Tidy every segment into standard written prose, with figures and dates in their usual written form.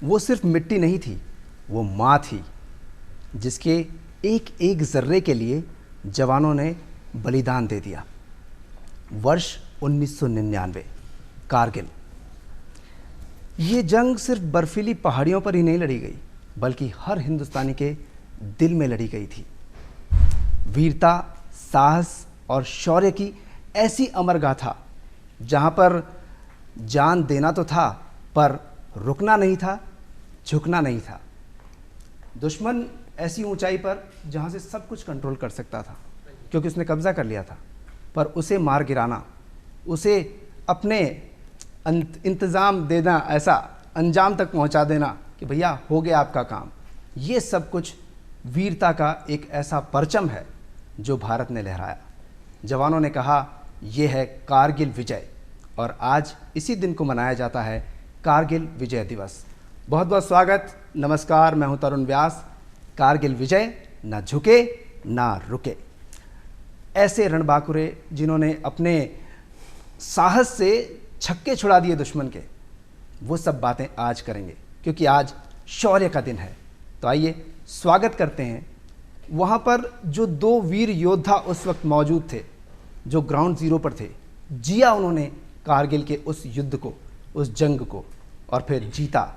वो सिर्फ मिट्टी नहीं थी, वो माँ थी, जिसके एक एक जर्रे के लिए जवानों ने बलिदान दे दिया। वर्ष 1999, कारगिल। ये जंग सिर्फ बर्फीली पहाड़ियों पर ही नहीं लड़ी गई, बल्कि हर हिंदुस्तानी के दिल में लड़ी गई थी। वीरता, साहस और शौर्य की ऐसी अमर गाथा, जहाँ पर जान देना तो था, पर रुकना नहीं था, झुकना नहीं था। दुश्मन ऐसी ऊंचाई पर जहाँ से सब कुछ कंट्रोल कर सकता था, क्योंकि उसने कब्जा कर लिया था, पर उसे मार गिराना, उसे अपने इंतज़ाम देना, ऐसा अंजाम तक पहुँचा देना कि भैया हो गया आपका काम, ये सब कुछ वीरता का एक ऐसा परचम है जो भारत ने लहराया। जवानों ने कहा यह है कारगिल विजय, और आज इसी दिन को मनाया जाता है कारगिल विजय दिवस। बहुत बहुत स्वागत, नमस्कार, मैं हूं तरुण व्यास। कारगिल विजय, ना झुके ना रुके। ऐसे रणबांकुरे जिन्होंने अपने साहस से छक्के छुड़ा दिए दुश्मन के, वो सब बातें आज करेंगे, क्योंकि आज शौर्य का दिन है। तो आइए स्वागत करते हैं वहाँ पर जो दो वीर योद्धा उस वक्त मौजूद थे, जो ग्राउंड जीरो पर थे। जिया उन्होंने कारगिल के उस युद्ध को, उस जंग को, और फिर जीता।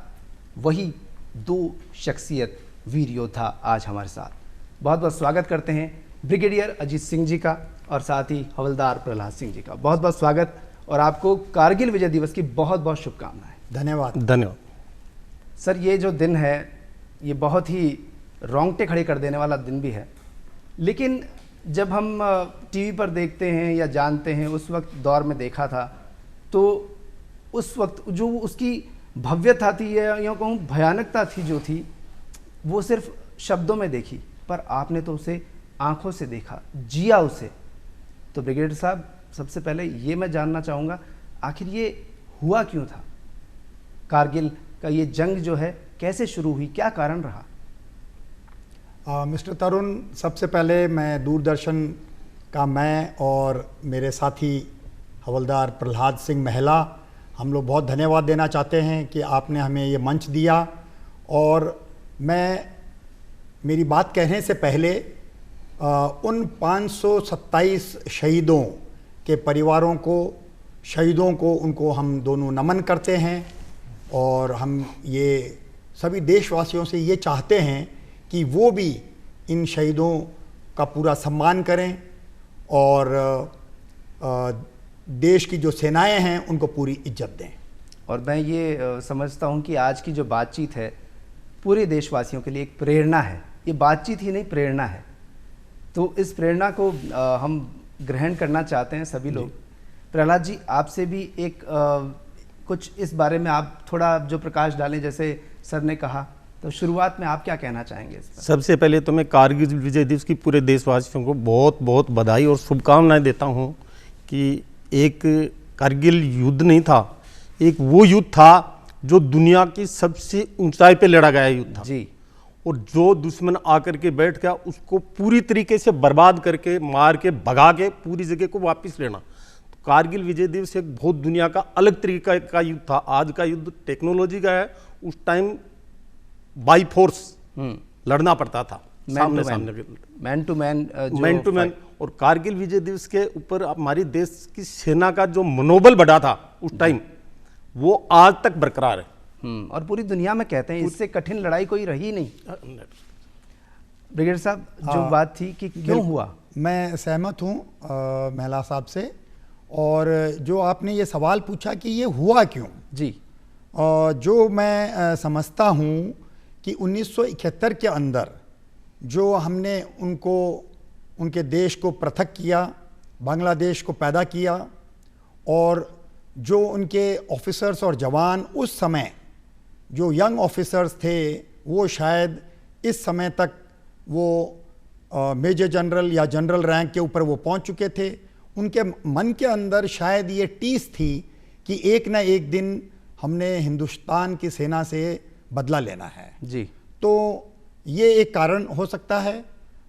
वही दो शख्सियत, वीर योद्धा आज हमारे साथ। बहुत बहुत स्वागत करते हैं ब्रिगेडियर अजीत सिंह जी का, और साथ ही हवलदार प्रहलाद सिंह जी का। बहुत बहुत स्वागत, और आपको कारगिल विजय दिवस की बहुत बहुत शुभकामनाएं। धन्यवाद। धन्यवाद सर, ये जो दिन है, ये बहुत ही रोंगटे खड़े कर देने वाला दिन भी है। लेकिन जब हम टीवी पर देखते हैं या जानते हैं, उस वक्त दौर में देखा था, तो उस वक्त जो उसकी भव्यता थी, या यूँ कहूँ भयानकता थी जो थी, वो सिर्फ शब्दों में देखी, पर आपने तो उसे आंखों से देखा, जिया उसे। तो ब्रिगेडियर साहब, सबसे पहले ये मैं जानना चाहूँगा, आखिर ये हुआ क्यों था? कारगिल का ये जंग जो है कैसे शुरू हुई, क्या कारण रहा? मिस्टर तरुण, सबसे पहले मैं दूरदर्शन का, मैं और मेरे साथी हवलदार प्रहलाद सिंह महिला, हम लोग बहुत धन्यवाद देना चाहते हैं कि आपने हमें ये मंच दिया। और मैं मेरी बात कहने से पहले उन 527 शहीदों के परिवारों को, शहीदों को, उनको हम दोनों नमन करते हैं। और हम ये सभी देशवासियों से ये चाहते हैं कि वो भी इन शहीदों का पूरा सम्मान करें, और देश की जो सेनाएं हैं उनको पूरी इज्जत दें। और मैं ये समझता हूँ कि आज की जो बातचीत है पूरे देशवासियों के लिए एक प्रेरणा है। ये बातचीत ही नहीं, प्रेरणा है। तो इस प्रेरणा को हम ग्रहण करना चाहते हैं सभी लोग। प्रहलाद जी, आपसे भी एक कुछ इस बारे में आप थोड़ा जो प्रकाश डालें, जैसे सर ने कहा, तो शुरुआत में आप क्या कहना चाहेंगे इस पर? सबसे पहले तो मैं कारगिल विजय दिवस की पूरे देशवासियों को बहुत बहुत बधाई और शुभकामनाएं देता हूं कि एक कारगिल युद्ध नहीं था, एक वो युद्ध था जो दुनिया की सबसे ऊंचाई पे लड़ा गया युद्ध था जी। और जो दुश्मन आकर के बैठ गया उसको पूरी तरीके से बर्बाद करके, मार के, भगा के पूरी जगह को वापस लेना। तो कारगिल विजय दिवस एक बहुत दुनिया का अलग तरीका का युद्ध था। आज का युद्ध टेक्नोलॉजी का है, उस टाइम बाई फोर्स लड़ना पड़ता था, सामने सामने, man to man, man to man. और कारगिल विजय दिवस के ऊपर हमारी देश की सेना का जो मनोबल बढ़ा था उस टाइम, वो आज तक बरकरार है। और पूरी दुनिया में कहते हैं इससे कठिन लड़ाई कोई रही नहीं। ब्रिगेडियर साहब, जो बात थी कि क्यों हुआ, मैं सहमत हूँ महिला साहब से। और जो आपने ये सवाल पूछा कि ये हुआ क्यों जी, जो मैं समझता हूँ कि 1971 के अंदर जो हमने उनको, उनके देश को पृथक किया, बांग्लादेश को पैदा किया, और जो उनके ऑफिसर्स और जवान उस समय जो यंग ऑफिसर्स थे, वो शायद इस समय तक वो मेजर जनरल या जनरल रैंक के ऊपर वो पहुंच चुके थे। उनके मन के अंदर शायद ये टीस थी कि एक ना एक दिन हमने हिंदुस्तान की सेना से बदला लेना है जी। तो ये एक कारण हो सकता है।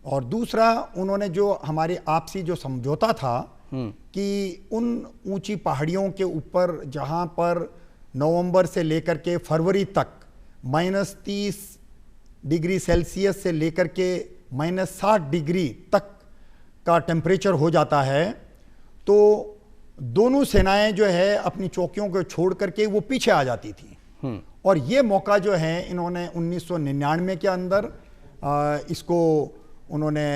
और दूसरा, उन्होंने जो हमारे आपसी जो समझौता था कि उन ऊंची पहाड़ियों के ऊपर जहाँ पर नवंबर से लेकर के फरवरी तक -30 डिग्री सेल्सियस से लेकर के -60 डिग्री तक का टेम्परेचर हो जाता है, तो दोनों सेनाएं जो है अपनी चौकियों को छोड़ करके वो पीछे आ जाती थी। और ये मौका जो है इन्होंने 1999 के अंदर इसको उन्होंने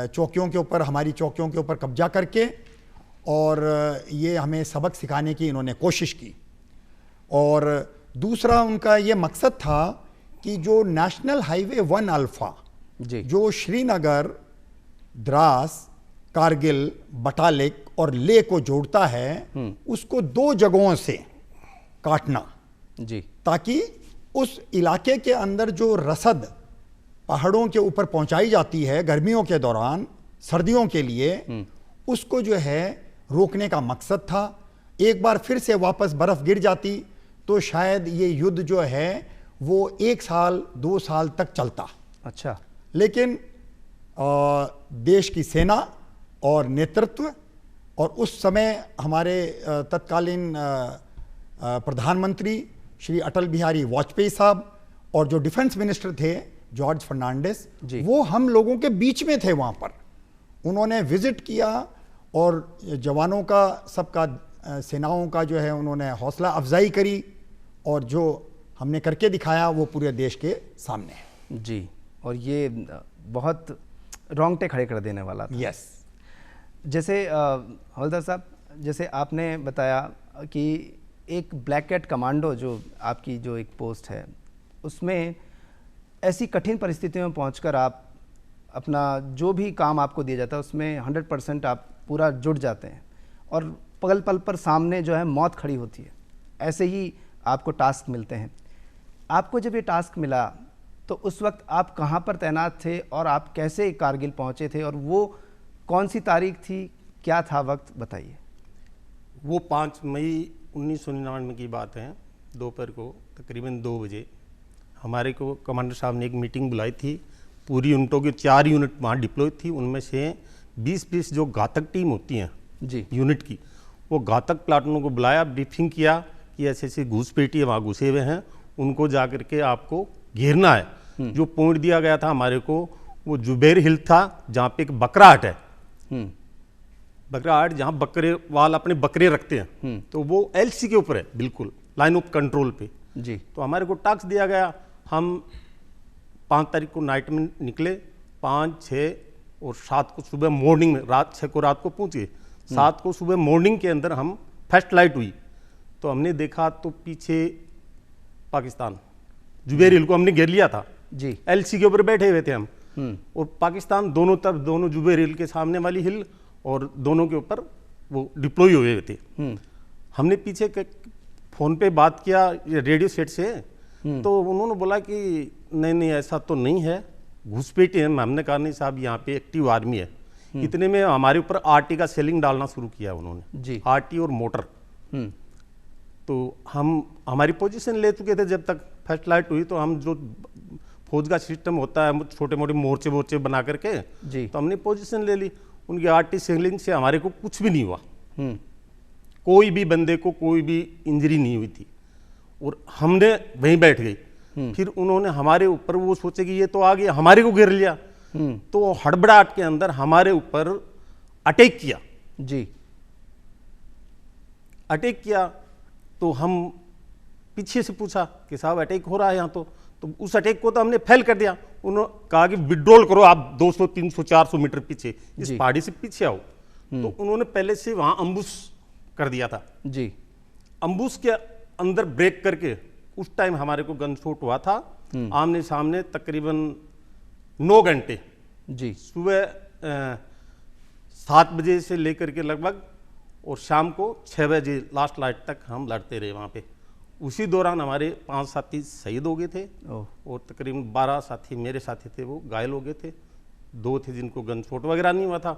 चौकियों के ऊपर, हमारी चौकियों के ऊपर कब्जा करके और ये हमें सबक सिखाने की इन्होंने कोशिश की। और दूसरा उनका ये मकसद था कि जो नेशनल हाईवे 1 अल्फा जो श्रीनगर, द्रास, कारगिल, बटालिक और लेह को जोड़ता है, उसको 2 जगहों से काटना जी, ताकि उस इलाके के अंदर जो रसद पहाड़ों के ऊपर पहुंचाई जाती है गर्मियों के दौरान, सर्दियों के लिए, उसको जो है रोकने का मकसद था। एक बार फिर से वापस बर्फ गिर जाती तो शायद ये युद्ध जो है वो 1 साल 2 साल तक चलता। अच्छा। लेकिन देश की सेना और नेतृत्व और उस समय हमारे तत्कालीन प्रधानमंत्री श्री अटल बिहारी वाजपेयी साहब और जो डिफेंस मिनिस्टर थे जॉर्ज फर्नांडिस, वो हम लोगों के बीच में थे वहाँ पर। उन्होंने विजिट किया और जवानों का, सबका, सेनाओं का जो है उन्होंने हौसला अफजाई करी और जो हमने करके दिखाया वो पूरे देश के सामने है। जी, और ये बहुत रोंगटे खड़े कर देने वाला था। यस। जैसे हवलदार साहब, जैसे आपने बताया कि एक ब्लैक कैट कमांडो जो आपकी जो एक पोस्ट है, उसमें ऐसी कठिन परिस्थितियों में पहुंचकर आप अपना जो भी काम आपको दिया जाता है उसमें 100% आप पूरा जुट जाते हैं और पल पल पर सामने जो है मौत खड़ी होती है। ऐसे ही आपको टास्क मिलते हैं। आपको जब ये टास्क मिला तो उस वक्त आप कहाँ पर तैनात थे और आप कैसे कारगिल पहुँचे थे और वो कौन सी तारीख थी, क्या था वक्त, बताइए। वो 5 मई 1999 की बात है। दोपहर को तकरीबन 2 बजे हमारे को कमांडर साहब ने एक मीटिंग बुलाई थी। पूरी यूनिटों की 4 यूनिट वहाँ डिप्लॉय थी। उनमें से 20-20 जो घातक टीम होती हैं जी यूनिट की, वो घातक प्लाटूनों को बुलाया, ब्रीफिंग किया कि ऐसे ऐसे घुसपैठी वहाँ घुसे हुए हैं, उनको जा करके आपको घेरना है। जो पॉइंट दिया गया था हमारे को वो जुबैर हिल था, जहाँ पे एक बकराहट है। बकराहट जहाँ बकरे वाल अपने बकरे रखते हैं, तो वो एलसी के ऊपर है, बिल्कुल लाइन ऑफ कंट्रोल पे जी। तो हमारे को टास्क दिया गया। हम 5 तारीख को नाइट में निकले, 5, 6 और 7 को सुबह मॉर्निंग में, रात 6 को रात को पहुंचे, 7 को सुबह मॉर्निंग के अंदर हम फर्स्ट लाइट हुई तो हमने देखा तो पीछे पाकिस्तान, जुबैर हिल को हमने घेर लिया था जी। एलसी के ऊपर बैठे हुए थे हम, और पाकिस्तान दोनों तरफ, दोनों जुबैर हिल के सामने वाली हिल और दोनों के ऊपर वो डिप्लॉय हुए हुए थे। हमने पीछे फोन पे बात किया रेडियो सेट से, तो उन्होंने बोला कि नहीं नहीं ऐसा तो नहीं है, घुसपैठी है। हमने कहा नहीं साहब, यहाँ पे एक्टिव आर्मी है। इतने में हमारे ऊपर आरटी का सेलिंग डालना शुरू किया उन्होंने जी। आरटी और मोटर। तो हम हमारी पोजीशन ले चुके थे। जब तक फर्स्ट लाइट हुई तो हम जो फौज का सिस्टम होता है छोटे मोटे मोर्चे वोर्चे बना करके जी। तो हमने पोजीशन ले ली। उनकी आरटी सेलिंग से हमारे को कुछ भी नहीं हुआ, कोई भी बंदे को कोई भी इंजरी नहीं हुई थी और हमने वहीं बैठ गई। फिर उन्होंने हमारे ऊपर, वो सोचे कि ये तो आ गया, हमारे को घेर लिया, तो हड़बड़ाहट के अंदर हमारे ऊपर अटैक किया जी। अटैक किया तो हम पीछे से पूछा कि साहब अटैक हो रहा है यहाँ, तो उस अटैक को तो हमने फेल कर दिया। उन्होंने कहा कि विड्रॉल करो आप 200, 300, 400 मीटर पीछे, इस पहाड़ी से पीछे आओ। तो उन्होंने पहले से वहाँ अम्बुश कर दिया था जी। अम्बुश के अंदर ब्रेक करके उस टाइम हमारे को गन शॉट हुआ था आमने सामने तकरीबन 9 घंटे जी। सुबह 7 बजे से लेकर के लगभग और शाम को 6 बजे लास्ट लाइट तक हम लड़ते रहे वहाँ पे। उसी दौरान हमारे 5 साथी शहीद हो गए थे और तकरीबन 12 साथी मेरे साथी थे वो घायल हो गए थे। 2 थे जिनको गन शॉट वगैरह नहीं हुआ था।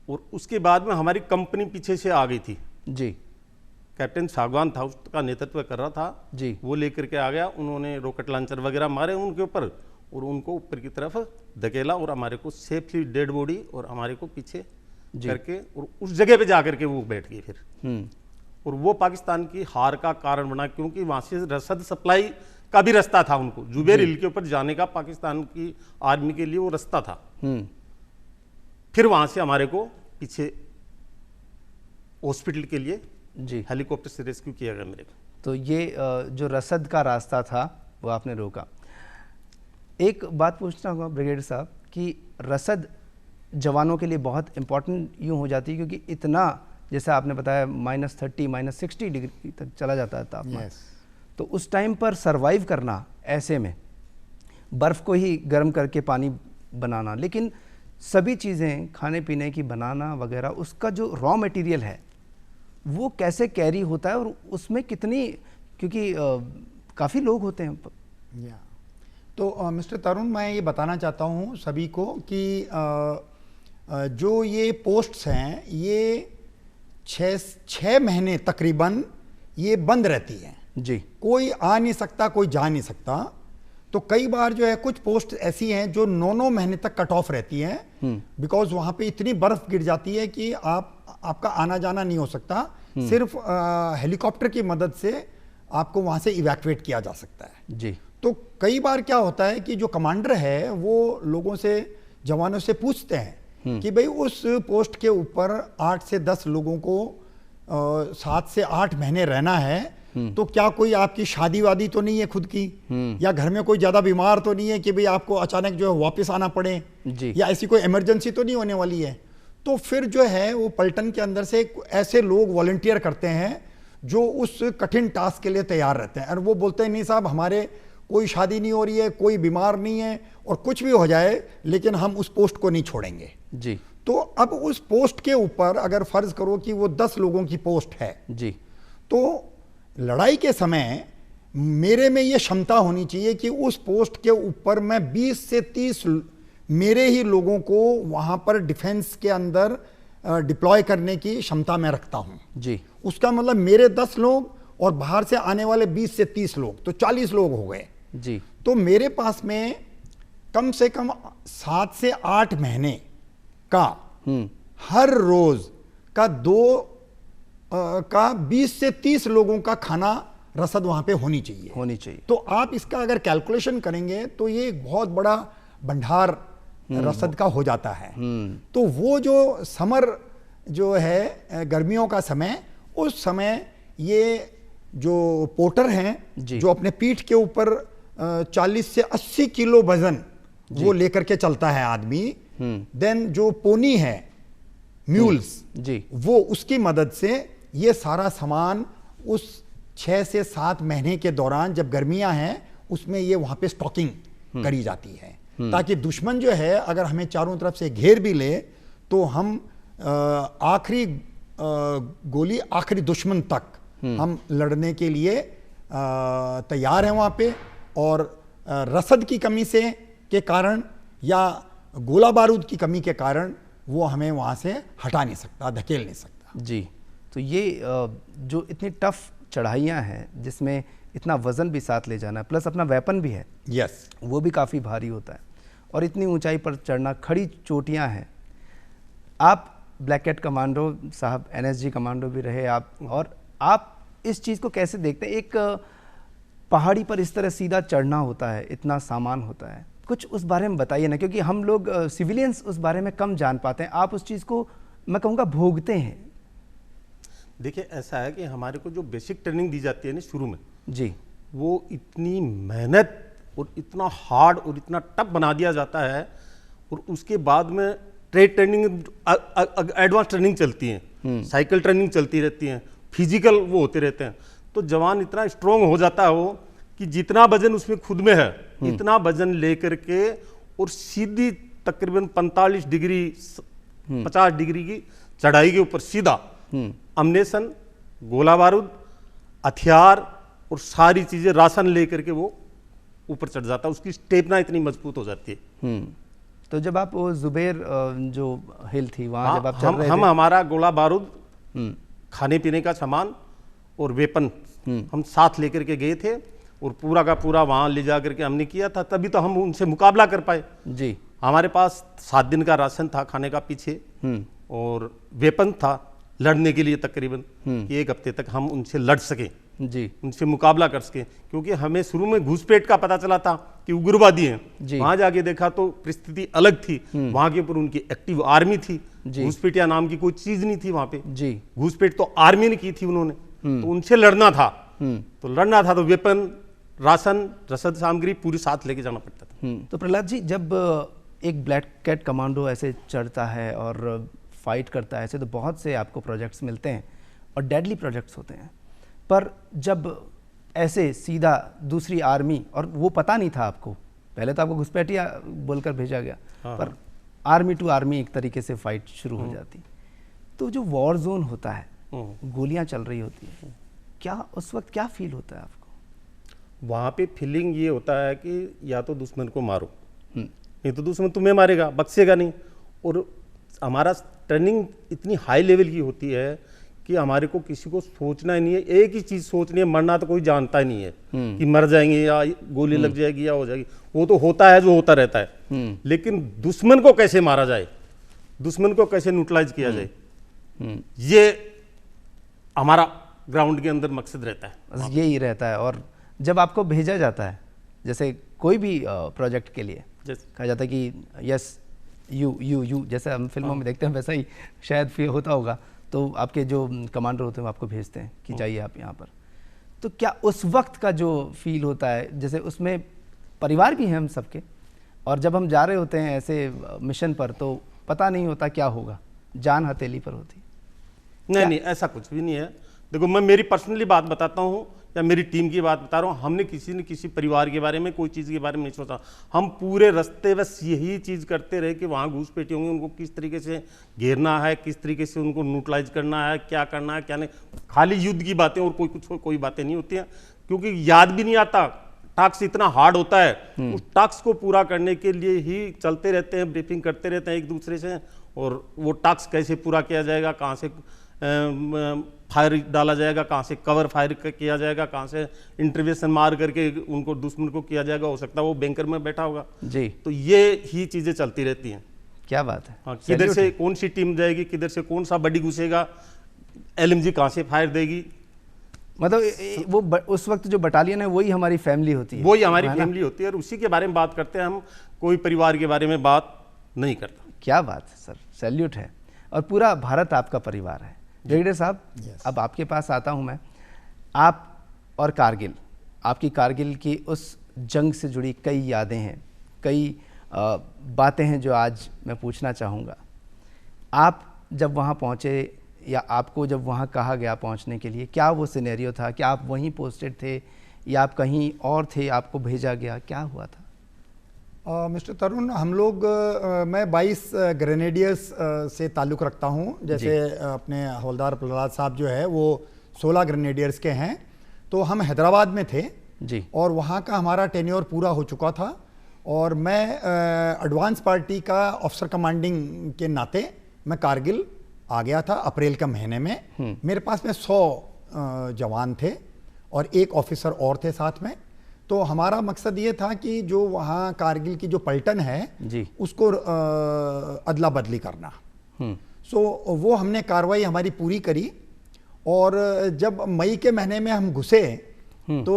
और उसके बाद में हमारी कंपनी पीछे से आ गई थी जी। कैप्टन सागवान था, उसका नेतृत्व कर रहा था जी। वो लेकर के आ गया। उन्होंने रॉकेट लॉन्चर वगैरह मारे उनके ऊपर और उनको ऊपर की तरफ धकेला और हमारे को सेफली डेड बॉडी और हमारे को पीछे करके और उस जगह पे जा करके वो बैठ गए फिर। और वो पाकिस्तान की हार का कारण बना, क्योंकि वहाँ से रसद सप्लाई का भी रास्ता था उनको, जुबैर हिल के ऊपर जाने का पाकिस्तान की आर्मी के लिए वो रास्ता था। फिर वहां से हमारे को पीछे हॉस्पिटल के लिए जी हेलीकॉप्टर से रेस्क्यू किया गया मेरे को। तो ये जो रसद का रास्ता था वो आपने रोका। एक बात पूछना होगा ब्रिगेडियर साहब कि रसद जवानों के लिए बहुत इम्पोर्टेंट यूँ हो जाती है क्योंकि इतना, जैसा आपने बताया, -30 -60 डिग्री तक चला जाता है तापमान। तो उस टाइम पर सरवाइव करना, ऐसे में बर्फ़ को ही गर्म करके पानी बनाना, लेकिन सभी चीज़ें खाने पीने की बनाना वगैरह, उसका जो रॉ मटेरियल है वो कैसे कैरी होता है और उसमें कितनी, क्योंकि काफ़ी लोग होते हैं। तो मिस्टर तरुण, मैं ये बताना चाहता हूँ सभी को कि जो ये पोस्ट्स हैं ये 6 महीने तकरीबन ये बंद रहती हैं जी। कोई आ नहीं सकता, कोई जा नहीं सकता। तो कई बार जो है कुछ पोस्ट ऐसी हैं जो 9 महीने तक कट ऑफ रहती हैं, बिकॉज वहाँ पे इतनी बर्फ गिर जाती है कि आपका आना जाना नहीं हो सकता। सिर्फ हेलीकॉप्टर की मदद से आपको वहाँ से इवैक्यूएट किया जा सकता है जी। तो कई बार क्या होता है कि जो कमांडर है वो लोगों से, जवानों से पूछते हैं कि भाई उस पोस्ट के ऊपर 8 से 10 लोगों को 7 से 8 महीने रहना है, तो क्या कोई आपकी शादी वादी तो नहीं है खुद की, या घर में कोई ज्यादा बीमार तो नहीं है कि भाई आपको अचानक जो है वापस आना पड़े, या ऐसी कोई इमरजेंसी तो नहीं होने वाली है। तो फिर जो है वो पलटन के अंदर से ऐसे लोग वॉलंटियर करते हैं जो उस कठिन टास्क के लिए तैयार रहते हैं, और वो बोलते हैं नहीं साहब, हमारे कोई शादी नहीं हो रही है, कोई बीमार नहीं है, और कुछ भी हो जाए लेकिन हम उस पोस्ट को नहीं छोड़ेंगे जी। तो अब उस पोस्ट के ऊपर अगर फर्ज करो कि वो 10 लोगों की पोस्ट है जी, तो लड़ाई के समय मेरे में ये क्षमता होनी चाहिए कि उस पोस्ट के ऊपर मैं 20 से 30 मेरे ही लोगों को वहां पर डिफेंस के अंदर डिप्लॉय करने की क्षमता मैं रखता हूं जी। उसका मतलब मेरे 10 लोग और बाहर से आने वाले 20 से 30 लोग, तो 40 लोग हो गए जी। तो मेरे पास में कम से कम 7 से 8 महीने का हर रोज का 20 से 30 लोगों का खाना रसद वहां पे होनी चाहिए। तो आप इसका अगर कैलकुलेशन करेंगे तो ये एक बहुत बड़ा भंडार रसद का हो जाता है। तो वो जो समर जो है गर्मियों का समय, उस समय ये जो पोर्टर हैं जो अपने पीठ के ऊपर 40 से 80 किलो वजन वो लेकर के चलता है आदमी, देन जो पोनी है म्यूल्स जी, वो उसकी मदद से ये सारा सामान उस 6 से 7 महीने के दौरान जब गर्मियां हैं उसमें ये वहां पे स्टॉकिंग करी जाती है, ताकि दुश्मन जो है अगर हमें चारों तरफ से घेर भी ले तो हम आखिरी गोली आखिरी दुश्मन तक हम लड़ने के लिए तैयार हैं वहां पे। और रसद की कमी से के कारण या गोला बारूद की कमी के कारण वो हमें वहां से हटा नहीं सकता, धकेल नहीं सकता जी। तो ये जो इतनी टफ चढ़ाइयाँ हैं जिसमें इतना वजन भी साथ ले जाना है, प्लस अपना वेपन भी है, यस, वो भी काफ़ी भारी होता है, और इतनी ऊंचाई पर चढ़ना, खड़ी चोटियाँ हैं। आप ब्लैक कैट कमांडो साहब, NSG कमांडो भी रहे आप, और आप इस चीज़ को कैसे देखते हैं? एक पहाड़ी पर इस तरह सीधा चढ़ना होता है, इतना सामान होता है, कुछ उस बारे में बताइए ना, क्योंकि हम लोग सिविलियंस उस बारे में कम जान पाते हैं। आप उस चीज़ को मैं कहूँगा भोगते हैं। देखिए ऐसा है कि हमारे को जो बेसिक ट्रेनिंग दी जाती है ना शुरू में जी, वो इतनी मेहनत और इतना हार्ड और इतना टफ बना दिया जाता है, और उसके बाद में ट्रेनिंग एडवांस ट्रेनिंग चलती है, साइकिल ट्रेनिंग चलती रहती है, फिजिकल वो होते रहते हैं, तो जवान इतना स्ट्रांग हो जाता है वो कि जितना वजन उसमें खुद में है इतना वजन लेकर के और सीधी तकरीबन 45 डिग्री 50 डिग्री की चढ़ाई के ऊपर सीधा अम्नेशन, गोला बारूद, हथियार और सारी चीजें राशन लेकर के वो ऊपर चढ़ जाता है। उसकी स्टेपना इतनी मजबूत हो जाती है। तो जब आप वो जुबैर जो हिल थी वहाँ जब आप चल रहे थे, हमारा गोला बारूद, खाने पीने का सामान और वेपन हम साथ लेकर के गए थे, और पूरा का पूरा वहाँ ले जा करके हमने किया था, तभी तो हम उनसे मुकाबला कर पाए जी। हमारे पास 7 दिन का राशन था खाने का पीछे, और वेपन था लड़ने के लिए तकरीबन कि 1 हफ्ते तक हम उनसे लड़ सके। जी उनसे मुकाबला कर सके, क्योंकि हमें शुरू में घुसपैठ का पता चला था कि उग्रवादी हैं, जी। वहां जाके देखा तो परिस्थिति अलग थी। वहां के ऊपर उनकी एक्टिव आर्मी थी, घुसपैठिया नाम की कोई चीज नहीं थी वहां पे। जी घुसपैठ तो आर्मी ने की थी उन्होंने, तो उनसे लड़ना था। तो वेपन, राशन, रसद सामग्री पूरी साथ लेके जाना पड़ता था। तो प्रहलाद जी, जब एक ब्लैक कैट कमांडो ऐसे चढ़ता है और फाइट करता है ऐसे, तो बहुत से आपको प्रोजेक्ट्स मिलते हैं और डेडली प्रोजेक्ट्स होते हैं, पर जब ऐसे सीधा दूसरी आर्मी, और वो पता नहीं था आपको, पहले तो आपको घुसपैठिया बोलकर भेजा गया, पर आर्मी टू आर्मी एक तरीके से फाइट शुरू हो जाती, तो जो वॉर जोन होता है, गोलियां चल रही होती है, क्या उस वक्त क्या फील होता है आपको? वहां पे फीलिंग ये होता है कि या तो दुश्मन को मारो, नहीं तो दुश्मन तुम्हें मारेगा, बख्शेगा नहीं। और हमारा ट्रेनिंग इतनी हाई लेवल की होती है कि हमारे को किसी को सोचना ही नहीं है, एक ही चीज सोचनी है, मरना तो कोई जानता ही नहीं है कि मर जाएंगे या गोली लग जाएगी या हो जाएगी, वो तो होता है जो होता रहता है। लेकिन दुश्मन को कैसे मारा जाए, दुश्मन को कैसे न्यूट्रलाइज किया जाए, ये हमारा ग्राउंड के अंदर मकसद रहता है। बस यही रहता है। और जब आपको भेजा जाता है, जैसे कोई भी प्रोजेक्ट के लिए कहा जाता है कि यस यू जैसे हम फिल्मों में देखते हैं वैसा ही शायद फील होता होगा, तो आपके जो कमांडर होते हैं वो आपको भेजते हैं कि जाइए आप यहाँ पर, तो क्या उस वक्त का जो फील होता है, जैसे उसमें परिवार भी हैं हम सबके, और जब हम जा रहे होते हैं ऐसे मिशन पर तो पता नहीं होता क्या होगा, जान हथेली पर होती? नहीं, ऐसा कुछ भी नहीं है। देखो, मैं मेरी पर्सनली बात बताता हूँ या मेरी टीम की बात बता रहा हूँ, हमने किसी न किसी परिवार के बारे में, कोई चीज़ के बारे में नहीं सोचा। हम पूरे रास्ते बस यही चीज़ करते रहे कि वहाँ घुसपैठिए होंगे, उनको किस तरीके से घेरना है, किस तरीके से उनको न्यूट्रलाइज करना है, क्या करना है क्या नहीं, खाली युद्ध की बातें और कोई बातें नहीं होती हैं, क्योंकि याद भी नहीं आता। टास्क इतना हार्ड होता है, उस टास्क को पूरा करने के लिए ही चलते रहते हैं, ब्रीफिंग करते रहते हैं एक दूसरे से, और वो टास्क कैसे पूरा किया जाएगा, कहाँ से फायर डाला जाएगा, कहाँ से कवर फायर किया जाएगा, कहाँ से इंटरवेंशन मार करके उनको दुश्मन को किया जाएगा, हो सकता है वो बैंकर में बैठा होगा जी। तो ये ही चीज़ें चलती रहती हैं। क्या बात है। हाँ, किधर से कौन सी टीम जाएगी, किधर से कौन सा बडी घुसेगा, LMG कहाँ से फायर देगी, मतलब वो उस वक्त जो बटालियन है वही हमारी फैमिली होती है, वही हमारी फैमिली होती है, और उसी के बारे में बात करते हैं हम, कोई परिवार के बारे में बात नहीं करता। क्या बात है सर, सैल्यूट है। और पूरा भारत आपका परिवार है। ब्रिगेडियर साहब, अब आपके पास आता हूं मैं, आप और कारगिल, आपकी कारगिल की उस जंग से जुड़ी कई यादें हैं, कई बातें हैं जो आज मैं पूछना चाहूँगा। आप जब वहाँ पहुँचे या आपको जब वहाँ कहा गया पहुँचने के लिए, क्या वो सिनेरियो था? क्या आप वहीं पोस्टेड थे या आप कहीं और थे, आपको भेजा गया, क्या हुआ था? मिस्टर तरुण, हम लोग मैं 22 ग्रेनेडियर्स से ताल्लुक़ रखता हूं। जैसे अपने हवलदार प्रहलाद साहब जो है वो 16 ग्रेनेडियर्स के हैं, तो हम हैदराबाद में थे जी, और वहाँ का हमारा टेन्योर पूरा हो चुका था, और मैं एडवांस पार्टी का ऑफिसर कमांडिंग के नाते मैं कारगिल आ गया था अप्रैल का महीने में। मेरे पास में 100 जवान थे और एक ऑफिसर और थे साथ में। तो हमारा मकसद ये था कि जो वहाँ कारगिल की जो पलटन है जी, उसको अदला बदली करना। सो वो हमने कार्रवाई हमारी पूरी करी, और जब मई के महीने में हम घुसे तो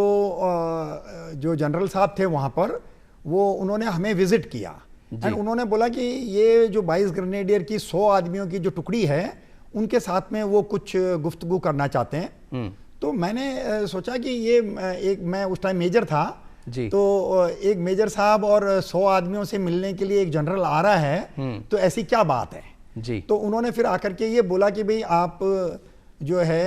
जो जनरल साहब थे वहाँ पर, वो उन्होंने हमें विजिट किया एंड उन्होंने बोला कि ये जो 22 ग्रेनेडियर की 100 आदमियों की जो टुकड़ी है उनके साथ में वो कुछ गुफ्तगू करना चाहते हैं। तो मैंने सोचा कि ये मैं उस टाइम मेजर था जी, तो एक मेजर साहब और 100 आदमियों से मिलने के लिए एक जनरल आ रहा है, तो ऐसी क्या बात है जी। तो उन्होंने फिर आकर के ये बोला कि भाई आप जो है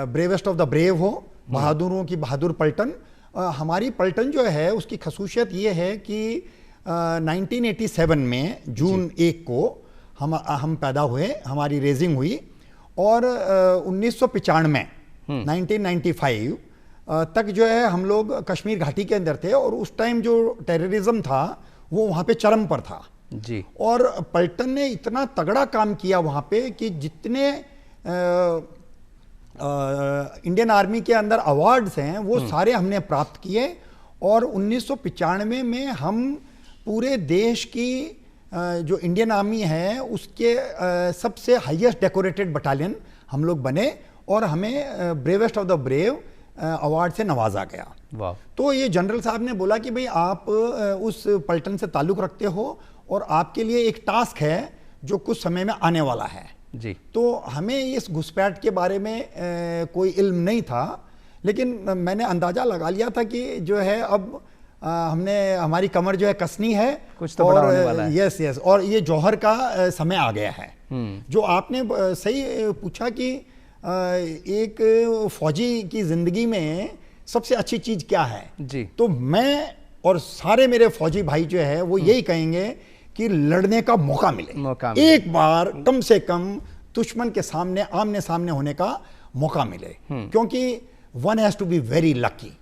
ब्रेवेस्ट ऑफ द ब्रेव हो, बहादुरों की बहादुर पलटन। हमारी पलटन जो है उसकी खसूसियत ये है कि 1987 में जून 1 को हम पैदा हुए, हमारी रेजिंग हुई, और 1995 1995 तक जो है हम लोग कश्मीर घाटी के अंदर थे, और उस टाइम जो टेररिज्म था वो वहाँ पे चरम पर था जी। और पलटन ने इतना तगड़ा काम किया वहाँ पे कि जितने इंडियन आर्मी के अंदर अवार्ड्स हैं वो सारे हमने प्राप्त किए। और 1995 में हम पूरे देश की जो इंडियन आर्मी है उसके सबसे हाईएस्ट डेकोरेटेड बटालियन हम लोग बने, और हमें bravest of the brave award से नवाजा गया। वाह। तो ये जनरल साहब ने बोला कि भाई आप उस पलटन से ताल्लुक़ रखते हो और आपके लिए एक टास्क है जो कुछ समय में आने वाला है जी। तो हमें इस घुसपैठ के बारे में कोई इल्म नहीं था, लेकिन मैंने अंदाज़ा लगा लिया था कि जो है अब हमने हमारी कमर जो है कसनी है, कुछ तो बड़ा होने वाला है। यस यस, और ये जौहर का समय आ गया है। जो आपने सही पूछा कि एक फौजी की ज़िंदगी में सबसे अच्छी चीज़ क्या है जी। तो मैं और सारे मेरे फौजी भाई जो है वो यही कहेंगे कि लड़ने का मौका मिले, एक बार कम से कम दुश्मन के सामने आमने सामने होने का मौका मिले, क्योंकि one has to be very lucky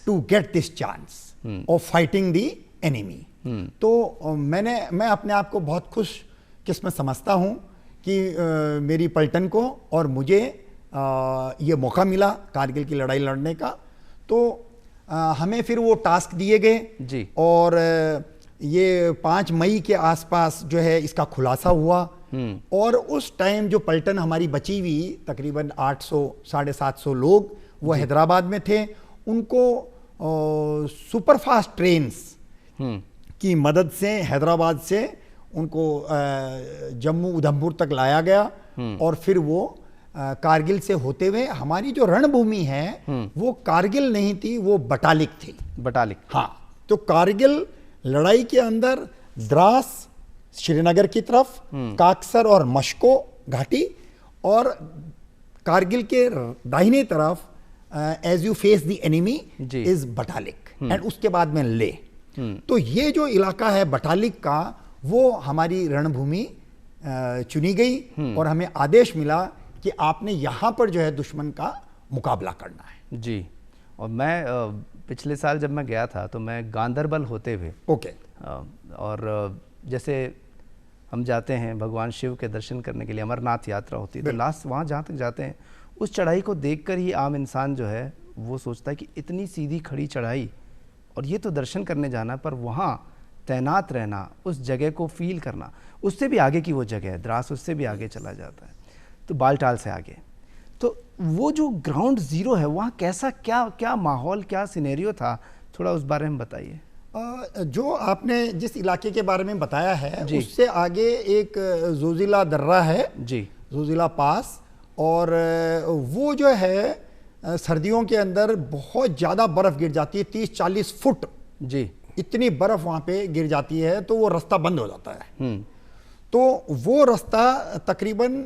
to get this chance of fighting the enemy. तो मैं अपने आप को बहुत खुश किस्मत समझता हूं कि मेरी पलटन को और मुझे ये मौका मिला कारगिल की लड़ाई लड़ने का। तो हमें फिर वो टास्क दिए गए जी। और ये 5 मई के आसपास जो है इसका खुलासा हुआ और उस टाइम जो पलटन हमारी बची हुई तकरीबन 800-750 लोग वो हैदराबाद में थे, उनको सुपरफास्ट ट्रेन्स की मदद से हैदराबाद से उनको जम्मू उधमपुर तक लाया गया और फिर वो कारगिल से होते हुए, हमारी जो रणभूमि है वो कारगिल नहीं थी, वो बटालिक थी। बटालिक, हाँ। तो कारगिल लड़ाई के अंदर द्रास श्रीनगर की तरफ, काकसर और मशको घाटी, और कारगिल के दाहिने तरफ as you face the enemy is Batalik, and उसके बाद में ले। तो ये जो इलाका है बटालिक का, वो हमारी रणभूमि चुनी गई और हमें आदेश मिला कि आपने यहाँ पर जो है दुश्मन का मुकाबला करना है। जी। और मैं पिछले साल जब मैं गया था तो मैं गांदरबल होते हुए और जैसे हम जाते हैं भगवान शिव के दर्शन करने के लिए, अमरनाथ यात्रा होती है, तो लास्ट वहाँ जहाँ तक जाते हैं उस चढ़ाई को देखकर ही आम इंसान जो है वो सोचता है कि इतनी सीधी खड़ी चढ़ाई, और ये तो दर्शन करने जाना, पर वहाँ तैनात रहना, उस जगह को फील करना, उससे भी आगे की वो जगह है द्रास, उससे भी आगे चला जाता है, तो बालटाल से आगे। तो वो जो ग्राउंड ज़ीरो है वहाँ कैसा, क्या माहौल, क्या सिनेरियो था, थोड़ा उस बारे में बताइए। जो आपने जिस इलाके के बारे में बताया है उससे आगे एक जोजिला दर्रा है जी, जोजिला पास, और वो जो है सर्दियों के अंदर बहुत ज़्यादा बर्फ़ गिर जाती है, 30-40 फुट जी, इतनी बर्फ़ वहाँ पे गिर जाती है, तो वो रास्ता बंद हो जाता है। तो वो रास्ता तकरीबन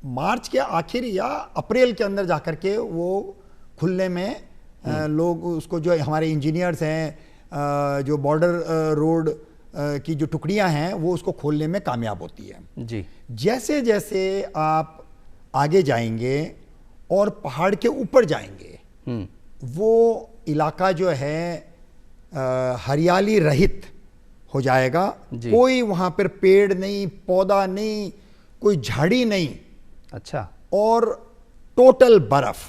मार्च के आखिर या अप्रैल के अंदर जाकर के वो खुलने में लोग उसको, जो हमारे इंजीनियर्स हैं, जो बॉर्डर रोड की जो टुकड़ियां हैं, वो उसको खोलने में कामयाब होती है जी। जैसे जैसे आप आगे जाएंगे और पहाड़ के ऊपर जाएंगे, वो इलाका जो है हरियाली रहित हो जाएगा, कोई वहां पर पेड़ नहीं, पौधा नहीं, कोई झाड़ी नहीं, अच्छा, और टोटल बर्फ।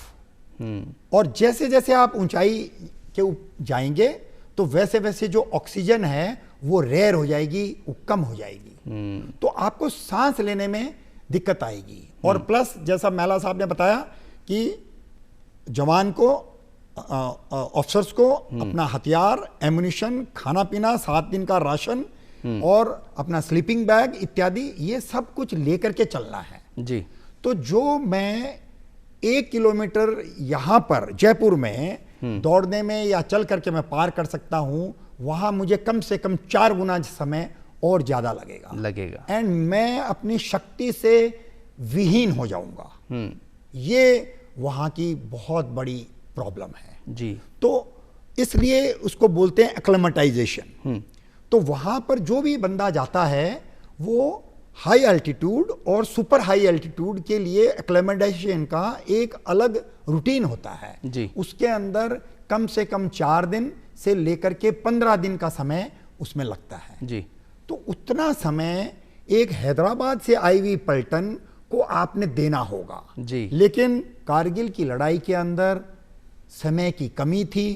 और जैसे जैसे आप ऊंचाई के जाएंगे तो वैसे वैसे जो ऑक्सीजन है वो रेयर हो जाएगी, वो कम हो जाएगी, तो आपको सांस लेने में दिक्कत आएगी। और प्लस जैसा महिला साहब ने बताया कि जवान को, ऑफिसर्स को अपना हथियार, एमुनिशन, खाना पीना, 7 दिन का राशन और अपना स्लीपिंग बैग इत्यादि, ये सब कुछ लेकर के चलना है जी। तो जो मैं 1 किलोमीटर यहाँ पर जयपुर में दौड़ने में या चल करके मैं पार कर सकता हूँ, वहाँ मुझे कम से कम 4 गुना समय और ज़्यादा लगेगा, एंड मैं अपनी शक्ति से विहीन हो जाऊंगा। ये वहाँ की बहुत बड़ी प्रॉब्लम है जी। तो इसलिए उसको बोलते हैं एक्लेमेटाइजेशन। तो वहाँ पर जो भी बंदा जाता है वो हाई एल्टीट्यूड और सुपर हाई एल्टीट्यूड के लिए एक्लेमेटाइजेशन का एक अलग रूटीन होता है जी। उसके अंदर कम से कम 4 दिन से लेकर के 15 दिन का समय उसमें लगता है जी। तो उतना समय एक हैदराबाद से आई हुई पलटन को आपने देना होगा जी। लेकिन कारगिल की लड़ाई के अंदर समय की कमी थी,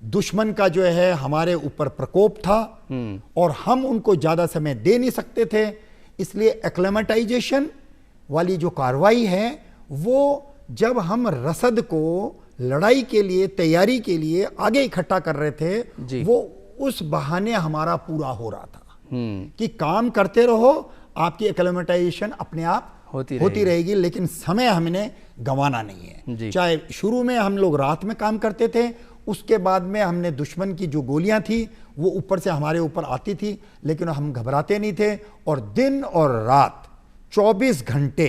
दुश्मन का जो है हमारे ऊपर प्रकोप था और हम उनको ज़्यादा समय दे नहीं सकते थे, इसलिए एक्लेमेटाइजेशन वाली जो कार्रवाई है वो जब हम रसद को लड़ाई के लिए, तैयारी के लिए आगे इकट्ठा कर रहे जी। थे, वो उस बहाने हमारा पूरा हो रहा था कि काम करते रहो, आपकी एक्लेमेटाइजेशन अपने आप होती रहेगी, लेकिन समय हमने गंवाना नहीं जी। है। चाहे शुरू में हम लोग रात में काम करते थे, उसके बाद में हमने दुश्मन की जो गोलियां थी वो ऊपर से हमारे ऊपर आती थी, लेकिन हम घबराते नहीं थे, और दिन और रात 24 घंटे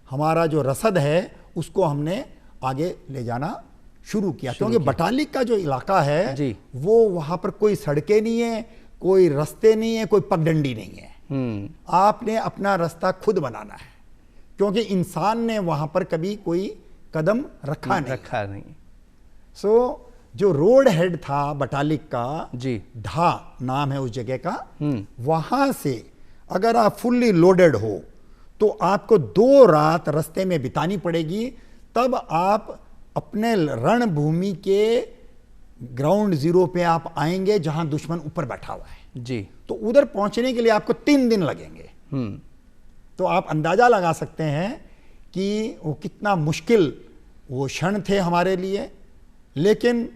हमारा जो रसद है उसको हमने आगे ले जाना शुरू किया, क्योंकि बटालिक का जो इलाका है जी। वो वहां पर कोई सड़कें नहीं है, कोई रास्ते नहीं है, कोई पगडंडी नहीं है। आपने अपना रास्ता खुद बनाना है, क्योंकि इंसान ने वहां पर कभी कोई कदम रखा नहीं। सो जो रोड हेड था बटालिक का जी, ढा नाम है उस जगह का, वहां से अगर आप फुल्ली लोडेड हो तो आपको 2 रात रास्ते में बितानी पड़ेगी, तब आप अपने रणभूमि के ग्राउंड जीरो पे आप आएंगे जहां दुश्मन ऊपर बैठा हुआ है जी। तो उधर पहुंचने के लिए आपको 3 दिन लगेंगे। तो आप अंदाजा लगा सकते हैं कि वो कितना मुश्किल वो क्षण थे हमारे लिए। लेकिन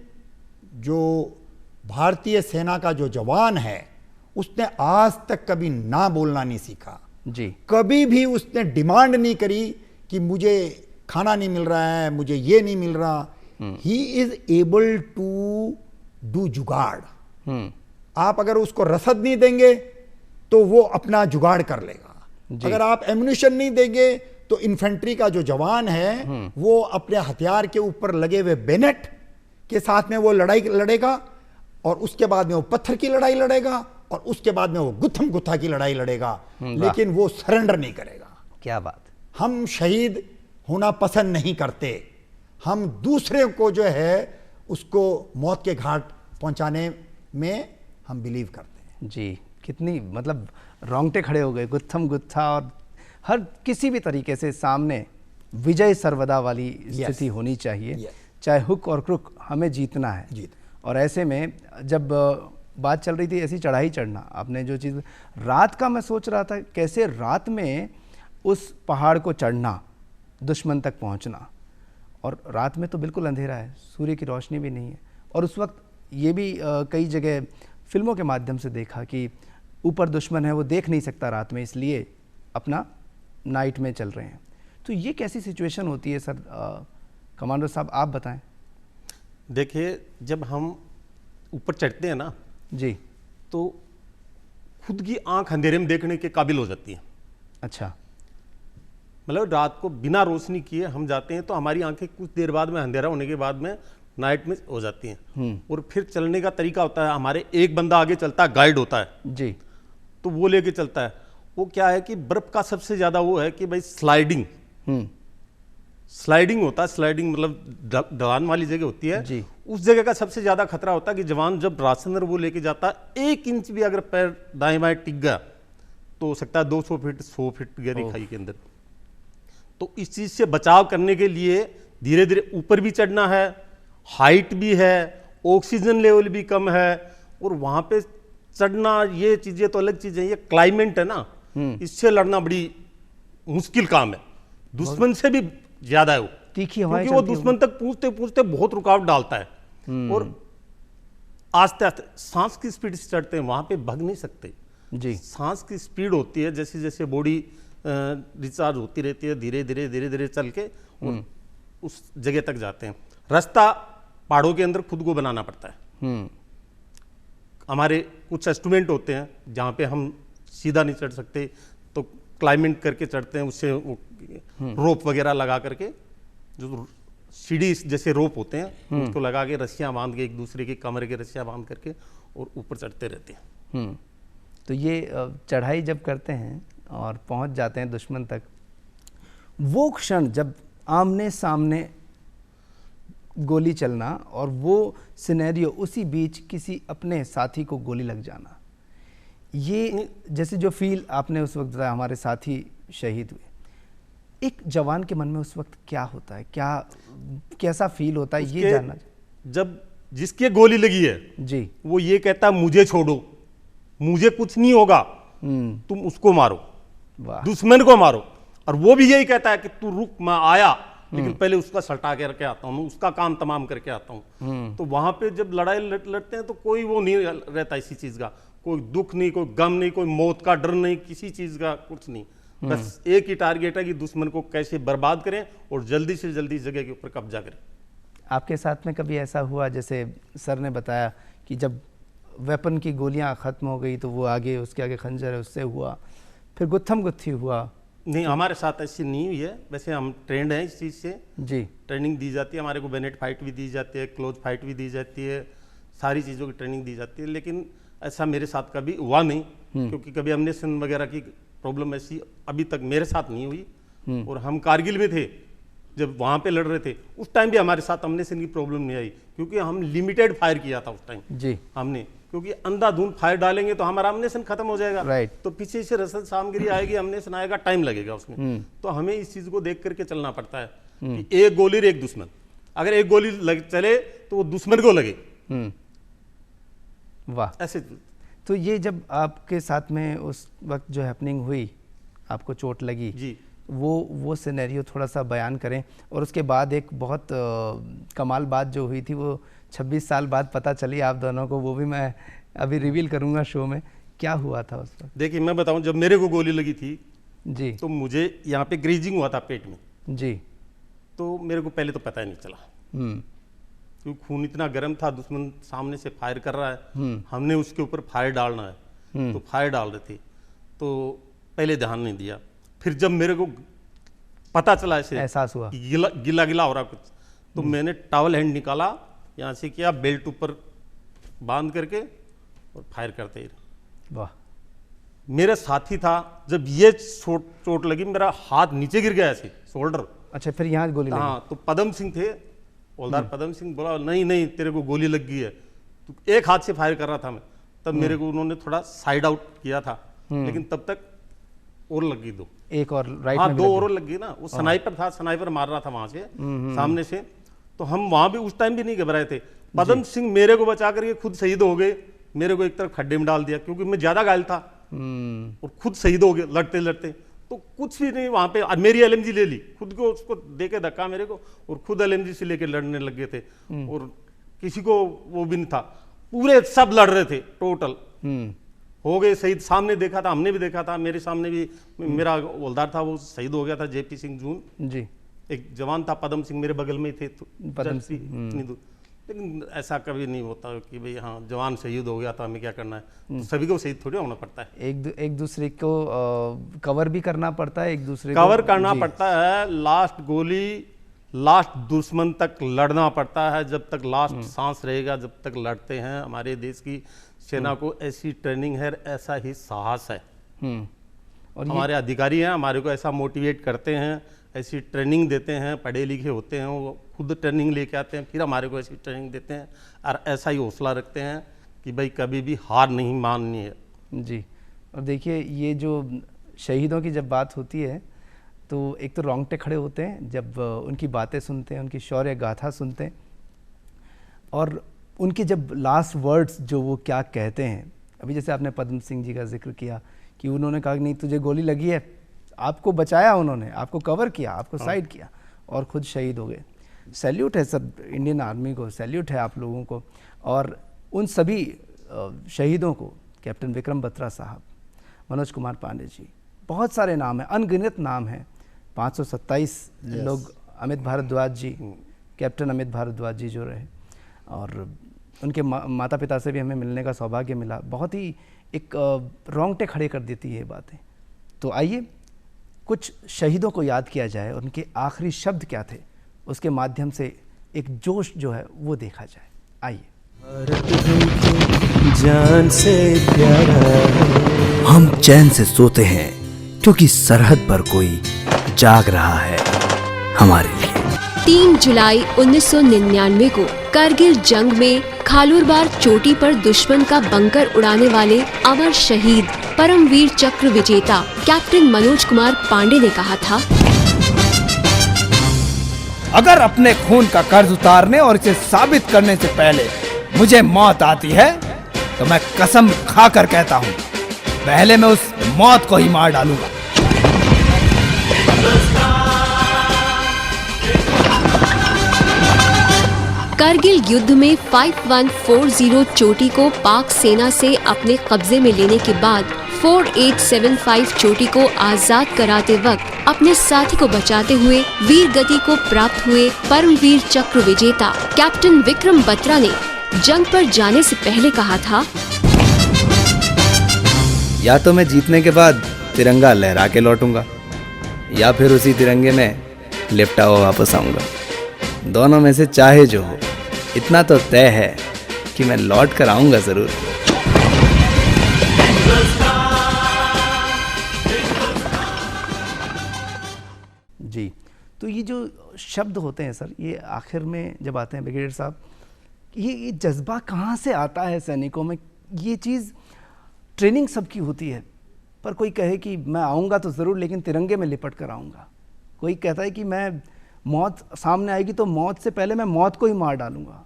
जो भारतीय सेना का जो जवान है उसने आज तक कभी ना बोलना नहीं सीखा जी। कभी भी उसने डिमांड नहीं करी कि मुझे खाना नहीं मिल रहा है, मुझे ये नहीं मिल रहा। He is able to do jugaad. आप अगर उसको रसद नहीं देंगे तो वो अपना जुगाड़ कर लेगा। अगर आप एम्युनिशन नहीं देंगे तो इन्फेंट्री का जो जवान है वो अपने हथियार के ऊपर लगे हुए बेनेट के साथ में वो लड़ाई लड़ेगा, और उसके बाद में वो पत्थर की लड़ाई लड़ेगा, और उसके बाद में वो गुत्थम गुत्था की लड़ाई लड़ेगा, लेकिन वो सरेंडर नहीं करेगा। क्या बात। हम शहीद होना पसंद नहीं करते, हम दूसरे को जो है उसको मौत के घाट पहुंचाने में हम बिलीव करते हैं। जी, कितनी मतलब रोंगटे खड़े हो गए, गुत्थम गुत्था, और हर किसी भी तरीके से सामने विजय सर्वदा वाली स्थिति होनी चाहिए। चाहे हुक और क्रुक, हमें जीतना है। और ऐसे में जब बात चल रही थी ऐसी चढ़ाई चढ़ना, आपने जो चीज़ रात का, मैं सोच रहा था कैसे रात में उस पहाड़ को चढ़ना, दुश्मन तक पहुंचना, और रात में तो बिल्कुल अंधेरा है, सूर्य की रोशनी भी नहीं है। और उस वक्त ये भी कई जगह फिल्मों के माध्यम से देखा कि ऊपर दुश्मन है, वो देख नहीं सकता रात में, इसलिए अपना नाइट में चल रहे हैं। तो ये कैसी सिचुएशन होती है सर? कमांडर साहब आप बताएं। देखिए, जब हम ऊपर चढ़ते हैं ना जी, तो खुद की आंख अंधेरे में देखने के काबिल हो जाती है। अच्छा। मतलब रात को बिना रोशनी किए हम जाते हैं तो हमारी आंखें कुछ देर बाद में, अंधेरा होने के बाद में नाइट में हो जाती हैं। और फिर चलने का तरीका होता है, हमारे एक बंदा आगे चलता है, गाइड होता है जी, तो वो लेके चलता है। वो क्या है कि बर्फ का सबसे ज्यादा वो है कि भाई स्लाइडिंग होता है। स्लाइडिंग मतलब ढलान वाली जगह होती है जी। उस जगह का सबसे ज्यादा खतरा होता है कि जवान जब राशन वो लेके जाता है, 1 इंच भी अगर पैर दाएं बाएं टिक गया तो हो सकता है 200 फीट 100 फीट गहरी खाई के अंदर। तो इस चीज से बचाव करने के लिए धीरे धीरे ऊपर भी चढ़ना है, हाइट भी है, ऑक्सीजन लेवल भी कम है, और वहां पे चढ़ना, ये चीजें तो अलग चीजें। ये क्लाइमेट है ना, इससे लड़ना बड़ी मुश्किल काम है, दुश्मन से भी ज्यादा है वो, तीखी हवाएं क्योंकि वो चलती दुश्मन तक पूछते पूछते बहुत रुकावट डालता है। और आस्ते आस्ते सांस की स्पीड से चढ़ते हैं, वहां पे भग नहीं सकते जी। सांस की स्पीड होती है, जैसे जैसे बॉडी रिचार्ज होती रहती है, धीरे धीरे धीरे धीरे चल के और उस जगह तक जाते हैं। रास्ता पहाड़ों के अंदर खुद को बनाना पड़ता है। हमारे कुछ इंस्ट्रूमेंट होते हैं जहाँ पे हम सीधा नहीं चढ़ सकते, तो क्लाइंबिंग करके चढ़ते हैं, उससे रोप वगैरह लगा करके, जो सीढ़ी जैसे रोप होते हैं उसको लगा के रस्सियाँ बांध के, एक दूसरे की कमरे के रस्सियाँ बांध करके और ऊपर चढ़ते रहते हैं। तो ये चढ़ाई जब करते हैं और पहुंच जाते हैं दुश्मन तक, वो क्षण जब आमने सामने गोली चलना और वो सिनेरियो, उसी बीच किसी अपने साथी को गोली लग जाना, ये जैसे जो फील आपने उस वक्त बताया, हमारे साथी शहीद हुए, एक जवान के मन में उस वक्त क्या होता है, कैसा फील होता है, ये जानना। जब जिसके गोली लगी है जी, वो ये कहता है मुझे छोड़ो, मुझे कुछ नहीं होगा, तुम उसको मारो, दुश्मन को मारो, और वो भी यही कहता है कि तू रुक, मैं आया, लेकिन पहले उसका सल्टा करके आता हूँ, उसका काम तमाम करके आता हूँ। तो वहां पे जब लड़ाई लड़ते हैं तो कोई वो नहीं रहता इसी चीज का, कोई दुख नहीं, कोई गम नहीं, कोई मौत का डर नहीं, किसी चीज का कुछ नहीं। बस एक ही टारगेट है कि दुश्मन को कैसे बर्बाद करें और जल्दी से जल्दी जगह के ऊपर कब्जा करें। आपके साथ में कभी ऐसा हुआ, जैसे सर ने बताया कि जब वेपन की गोलियां ख़त्म हो गई तो वो आगे, उसके आगे खंजर है, उससे हुआ, फिर गुत्थम गुत्थी हुआ? नहीं, हमारे साथ ऐसी नहीं हुई है। वैसे हम ट्रेंड हैं इस चीज़ से जी। ट्रेनिंग दी जाती है हमारे को, बेनेट फाइट भी दी जाती है, क्लोज फाइट भी दी जाती है, सारी चीज़ों की ट्रेनिंग दी जाती है। लेकिन ऐसा मेरे साथ कभी हुआ नहीं, क्योंकि कभी अम्नेशन वगैरह की प्रॉब्लम ऐसी अभी तक मेरे साथ नहीं हुई। और हम कारगिल में थे जब वहाँ पे लड़ रहे थे, उस टाइम भी हमारे साथ अम्नेशन की प्रॉब्लम नहीं आई, क्योंकि हम लिमिटेड फायर किया था उस टाइम जी हमने, क्योंकि अंधाधुंध फायर डालेंगे तो हमारा अम्नेशन खत्म हो जाएगा। राइट। तो पीछे से रसद सामग्री आएगी, अम्नेशन आएगा, टाइम लगेगा उसमें। तो हमें इस चीज को देख करके चलना पड़ता है कि एक गोली एक दुश्मन, अगर एक गोली चले तो वो दुश्मन को लगे। वाह। ऐसे तो ये जब आपके साथ में उस वक्त जो हैपनिंग हुई, आपको चोट लगी जी, वो सिनेरियो थोड़ा सा बयान करें। और उसके बाद एक बहुत कमाल बात जो हुई थी, वो 26 साल बाद पता चली आप दोनों को, वो भी मैं अभी रिवील करूंगा शो में। क्या हुआ था उस वक्त? देखिए मैं बताऊं, जब मेरे को गोली लगी थी जी, तो मुझे यहाँ पे ग्रीजिंग हुआ था पेट में। जी। तो मेरे को पहले तो पता ही नहीं चला, क्योंकि खून इतना गर्म था, दुश्मन सामने से फायर कर रहा है, हमने उसके ऊपर फायर डालना है, तो फायर डाल रहे थे, तो पहले ध्यान नहीं दिया। फिर जब मेरे को पता चला, ऐसे एहसास हुआ कि गिला गिला हो रहा कुछ, तो मैंने टॉवल हैंड निकाला, यहाँ से किया, बेल्ट ऊपर बांध करके और फायर करते ही रहे। वाह। मेरा साथी था, जब ये चोट लगी, मेरा हाथ नीचे गिर गया ऐसे, शोल्डर। अच्छा, फिर यहाँ गोली लगी? हाँ, तो पदम सिंह थे, हवलदार पदम सिंह, बोला नहीं नहीं तेरे को गोली लग गई है। तो एक हाथ से फायर कर रहा था मैं, तब मेरे को उन्होंने थोड़ा साइड आउट किया था, लेकिन तब तक और लग गई दो, एक और राइट हाँ में 2 और लग गई ना। वो स्नाइपर था, स्नाइपर मार रहा था वहां से सामने से। तो हम वहां भी उस टाइम भी नहीं घबराए थे। पदम सिंह मेरे को बचा करके खुद शहीद हो गए, मेरे को एक तरफ खड्डे में डाल दिया, क्योंकि मैं ज्यादा घायल था, और खुद शहीद हो गए लड़ते लड़ते। तो कुछ भी नहीं वहां पे, मेरी एलएमजी ले ली, खुद को उसको दे के धक्का मेरे को, और खुद एलएमजी से लेके लड़ने लग गए थे, और किसी को वो भी नहीं था, पूरे सब लड़ रहे थे टोटल, हो गए शहीद। सामने देखा था, हमने भी देखा था, मेरे सामने भी मेरा हवलदार था, वो शहीद हो गया था, जेपी सिंह जून जी। एक जवान था, पदम सिंह मेरे बगल में ही थे, पदम सिंह इतनी दूर। लेकिन ऐसा कभी नहीं होता कि भाई हाँ जवान शहीद हो गया तो हमें क्या करना है, तो सभी को शहीद थोड़ी होना पड़ता है। एक दूसरे को कवर भी करना पड़ता है, एक दूसरे कवर करना पड़ता है, लास्ट गोली लास्ट दुश्मन तक लड़ना पड़ता है, जब तक लास्ट सांस रहेगा, जब तक लड़ते हैं। हमारे देश की सेना को ऐसी ट्रेनिंग है, ऐसा ही साहस है, और हमारे अधिकारी हैं हमारे को ऐसा मोटिवेट करते हैं, ऐसी ट्रेनिंग देते हैं, पढ़े लिखे होते हैं, वो खुद ट्रेनिंग लेके आते हैं, फिर हमारे को ऐसी ट्रेनिंग देते हैं, और ऐसा ही हौसला रखते हैं कि भाई कभी भी हार नहीं माननी है। जी। और देखिए, ये जो शहीदों की जब बात होती है तो एक तो रोंगटे खड़े होते हैं जब उनकी बातें सुनते हैं, उनकी शौर्य गाथा सुनते हैं, और उनके जब लास्ट वर्ड्स जो वो क्या कहते हैं। अभी जैसे आपने पद्म सिंह जी का जिक्र किया कि उन्होंने कहा कि नहीं तुझे गोली लगी है, आपको बचाया उन्होंने, आपको कवर किया, आपको साइड किया, और खुद शहीद हो गए। सैल्यूट है सब इंडियन आर्मी को, सैल्यूट है आप लोगों को, और उन सभी शहीदों को, कैप्टन विक्रम बत्रा साहब, मनोज कुमार पांडे जी, बहुत सारे नाम हैं, अनगिनत नाम हैं, 527 लोग, अमित भारद्वाज जी, कैप्टन अमित भारद्वाज जी जो रहे, और उनके माता पिता से भी हमें मिलने का सौभाग्य मिला। बहुत ही एक रोंगटे खड़े कर देती है ये बातें। तो आइए कुछ शहीदों को याद किया जाए, उनके आखिरी शब्द क्या थे, उसके माध्यम से एक जोश जो है वो देखा जाए। आइए। जान से प्यारा हम चैन से सोते हैं क्योंकि सरहद पर कोई जाग रहा है हमारे लिए। 3 जुलाई 1999 को कारगिल जंग में खालूरबार चोटी पर दुश्मन का बंकर उड़ाने वाले अमर शहीद परमवीर चक्र विजेता कैप्टन मनोज कुमार पांडे ने कहा था, अगर अपने खून का कर्ज उतारने और इसे साबित करने से पहले मुझे मौत आती है तो मैं कसम खाकर कहता हूँ, पहले मैं उस मौत को ही मार डालूंगा। करगिल युद्ध में 5140 चोटी को पाक सेना से अपने कब्जे में लेने के बाद 4875 चोटी को आजाद कराते वक्त अपने साथी को बचाते हुए वीर गति को प्राप्त हुए परमवीर चक्र विजेता कैप्टन विक्रम बत्रा ने जंग पर जाने से पहले कहा था, या तो मैं जीतने के बाद तिरंगा लहरा के लौटूंगा या फिर उसी तिरंगे में लिपटा हुआ वापस आऊंगा। दोनों में से चाहे जो हो, इतना तो तय है कि मैं लौट कर आऊंगा जरूर। जी, तो ये जो शब्द होते हैं सर, ये आखिर में जब आते हैं ब्रिगेडियर साहब, ये जज्बा कहाँ से आता है सैनिकों में? ये चीज़ ट्रेनिंग सबकी होती है, पर कोई कहे कि मैं आऊँगा तो ज़रूर, लेकिन तिरंगे में लिपट कर आऊँगा। कोई कहता है कि मैं मौत सामने आएगी तो मौत से पहले मैं मौत को ही मार डालूँगा।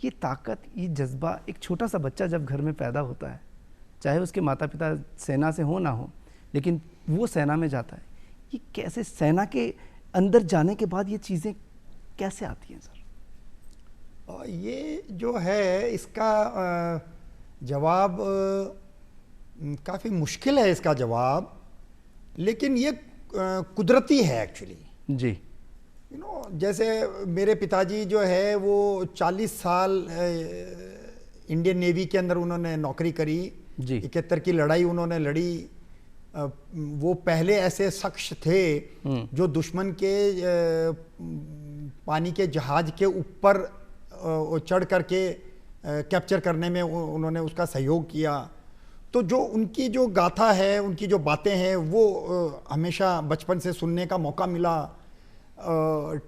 ये ताकत, ये जज्बा, एक छोटा सा बच्चा जब घर में पैदा होता है, चाहे उसके माता पिता सेना से हो ना हो, लेकिन वो सेना में जाता है। ये कैसे सेना के अंदर जाने के बाद ये चीज़ें कैसे आती हैं सर? ये जो है इसका जवाब काफ़ी मुश्किल है इसका जवाब, लेकिन ये कुदरती है एक्चुअली। जी, जैसे मेरे पिताजी जो है वो 40 साल इंडियन नेवी के अंदर उन्होंने नौकरी करी। जी। 71 की लड़ाई उन्होंने लड़ी। वो पहले ऐसे शख्स थे जो दुश्मन के पानी के जहाज के ऊपर चढ़ करके कैप्चर करने में उन्होंने उसका सहयोग किया। तो जो उनकी जो गाथा है, उनकी जो बातें हैं, वो हमेशा बचपन से सुनने का मौका मिला।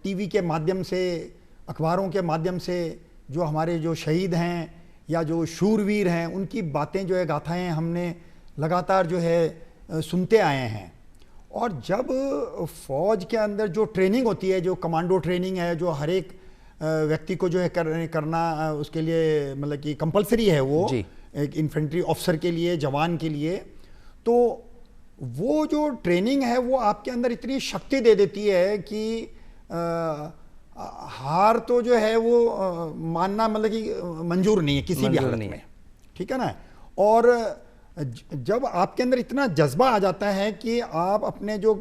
टीवी के माध्यम से, अखबारों के माध्यम से जो हमारे जो शहीद हैं या जो शूरवीर हैं, उनकी बातें जो है, गाथाएं हमने लगातार जो है सुनते आए हैं। और जब फौज के अंदर जो ट्रेनिंग होती है, जो कमांडो ट्रेनिंग है, जो हर एक व्यक्ति को जो है करना उसके लिए मतलब कि कंपलसरी है, वो एक इन्फेंट्री ऑफिसर के लिए, जवान के लिए, तो वो जो ट्रेनिंग है वो आपके अंदर इतनी शक्ति दे देती है कि हार तो जो है वो मानना मतलब कि मंजूर नहीं है किसी भी हालत में, ठीक है ना। और जब आपके अंदर इतना जज्बा आ जाता है कि आप अपने जो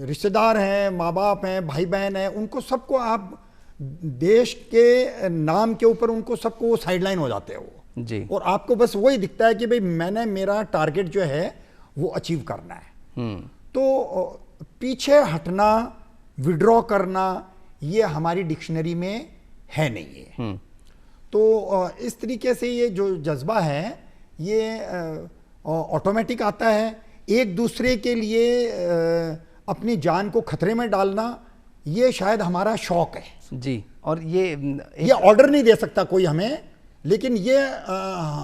रिश्तेदार हैं, माँ बाप हैं, भाई बहन हैं, उनको सबको आप देश के नाम के ऊपर उनको सबको साइडलाइन हो जाते हैं वो जी। और आपको बस वही दिखता है कि भाई मैंने मेरा टारगेट जो है वो अचीव करना है। तो पीछे हटना, विड्रॉ करना, ये हमारी डिक्शनरी में है नहीं है। तो इस तरीके से ये जो जज्बा है ये ऑटोमेटिक आता है। एक दूसरे के लिए अपनी जान को खतरे में डालना, ये शायद हमारा शौक है जी। और ये ऑर्डर नहीं दे सकता कोई हमें, लेकिन ये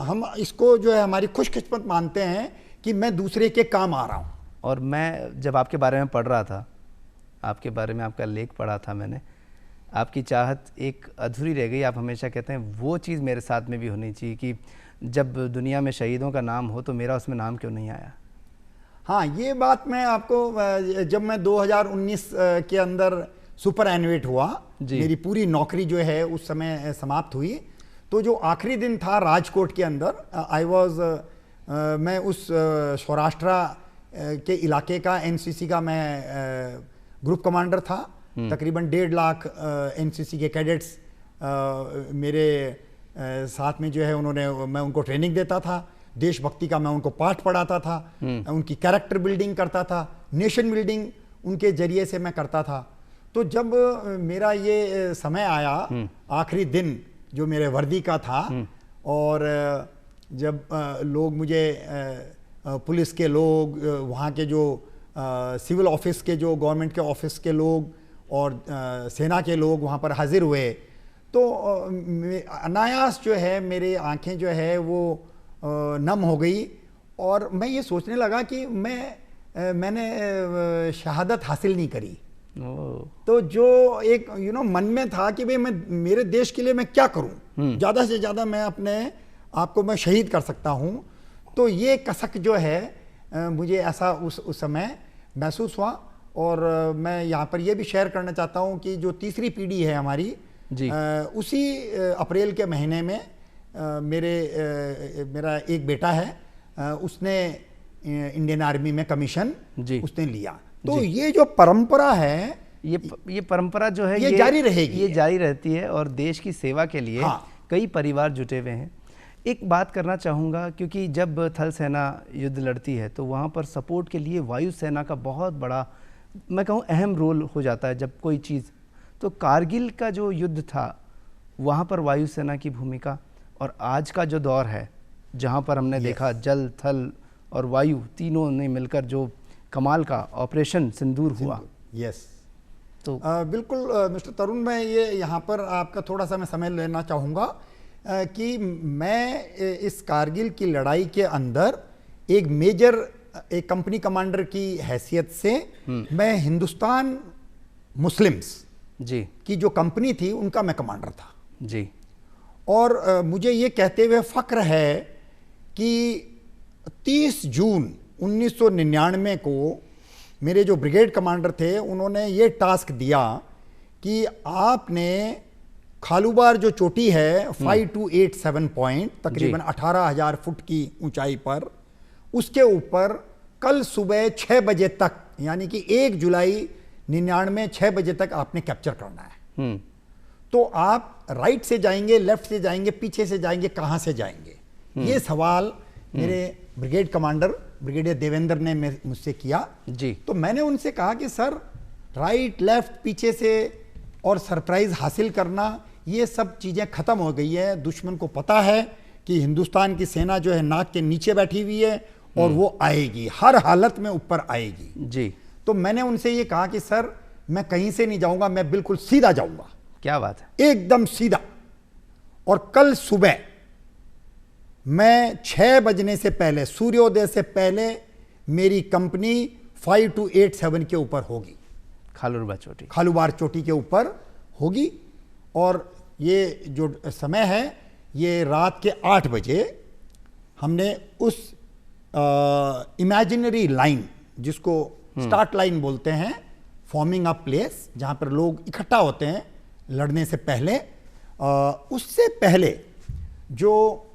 हम इसको जो है हमारी खुशकिस्मत मानते हैं कि मैं दूसरे के काम आ रहा हूँ। और मैं जब आपके बारे में पढ़ रहा था, आपके बारे में आपका लेख पढ़ा था मैंने, आपकी चाहत एक अधूरी रह गई। आप हमेशा कहते हैं वो चीज़ मेरे साथ में भी होनी चाहिए कि जब दुनिया में शहीदों का नाम हो तो मेरा उसमें नाम क्यों नहीं आया। हाँ, ये बात मैं आपको, जब मैं 2019 के अंदर सुपर एनुएट हुआ, मेरी पूरी नौकरी जो है उस समय समाप्त हुई, तो जो आखिरी दिन था राजकोट के अंदर, मैं उस सौराष्ट्र के इलाके का एनसीसी का मैं ग्रुप कमांडर था। तकरीबन 1.5 लाख एनसीसी के कैडेट्स मेरे साथ में जो है मैं उनको ट्रेनिंग देता था, देशभक्ति का मैं उनको पाठ पढ़ाता था, उनकी कैरेक्टर बिल्डिंग करता था, नेशन बिल्डिंग उनके जरिए से मैं करता था। तो जब मेरा ये समय आया, आखिरी दिन जो मेरे वर्दी का था, और जब लोग मुझे पुलिस के लोग, वहाँ के जो सिविल ऑफिस के जो गवर्नमेंट के ऑफिस के लोग और सेना के लोग वहाँ पर हाजिर हुए, तो अनायास जो है मेरी आंखें जो है वो नम हो गई और मैं ये सोचने लगा कि मैंने शहादत हासिल नहीं करी। तो जो एक मन में था कि भाई मैं मेरे देश के लिए मैं क्या करूं, ज़्यादा से ज़्यादा मैं अपने आप को मैं शहीद कर सकता हूं। तो ये कसक जो है मुझे ऐसा उस समय महसूस हुआ और मैं यहाँ पर यह भी शेयर करना चाहता हूँ कि जो तीसरी पीढ़ी है हमारी जी। उसी अप्रैल के महीने में मेरा एक बेटा है, उसने इंडियन आर्मी में कमीशन जी। उसने लिया। तो ये जो परंपरा है ये परंपरा जो है ये जारी रहेगी, ये जारी रहती है और देश की सेवा के लिए हाँ। कई परिवार जुटे हुए हैं। एक बात करना चाहूँगा, क्योंकि जब थल सेना युद्ध लड़ती है तो वहाँ पर सपोर्ट के लिए वायुसेना का बहुत बड़ा, मैं कहूँ, अहम रोल हो जाता है जब कोई चीज़। तो कारगिल का जो युद्ध था वहाँ पर वायुसेना की भूमिका, और आज का जो दौर है जहाँ पर हमने देखा जल, थल और वायु तीनों ने मिलकर जो कमाल का ऑपरेशन सिंदूर हुआ। यस। तो बिल्कुल मिस्टर तरुण, मैं ये यहाँ पर आपका थोड़ा सा मैं समय लेना चाहूँगा कि मैं इस कारगिल की लड़ाई के अंदर एक मेजर, एक कंपनी कमांडर की हैसियत से मैं हिंदुस्तान मुस्लिम्स जी की जो कंपनी थी उनका मैं कमांडर था जी। और मुझे ये कहते हुए फ़ख्र है कि 30 जून 1999 को मेरे जो ब्रिगेड कमांडर थे उन्होंने ये टास्क दिया कि आपने खालूबार जो चोटी है 5287 पॉइंट, तकरीबन 18,000 फुट की ऊंचाई पर, उसके ऊपर कल सुबह 6 बजे तक, यानी कि 1 जुलाई 99 6 बजे तक आपने कैप्चर करना है। तो आप राइट से जाएंगे, लेफ्ट से जाएंगे, पीछे से जाएंगे, कहां से जाएंगे? ये सवाल मेरे ब्रिगेड कमांडर ब्रिगेडियर देवेंद्र ने मुझसे किया जी। तो मैंने उनसे कहा कि सर, राइट लेफ्ट पीछे से और सरप्राइज हासिल करना, ये सब चीज़ें ख़त्म हो गई है। दुश्मन को पता है कि हिंदुस्तान की सेना जो है नाक के नीचे बैठी हुई है और वो आएगी, हर हालत में ऊपर आएगी जी। तो मैंने उनसे ये कहा कि सर, मैं कहीं से नहीं जाऊंगा, मैं बिल्कुल सीधा जाऊंगा। क्या बात है। एकदम सीधा। और कल सुबह मैं 6 बजने से पहले, सूर्योदय से पहले, मेरी कंपनी 5287 के ऊपर होगी, खालूरबार चोटी, खालूबार चोटी के ऊपर होगी। और ये जो समय है ये रात के 8 बजे हमने उस इमेजिनरी लाइन, जिसको स्टार्ट लाइन बोलते हैं, फॉर्मिंग अ प्लेस, जहां पर लोग इकट्ठा होते हैं लड़ने से पहले, उससे पहले जो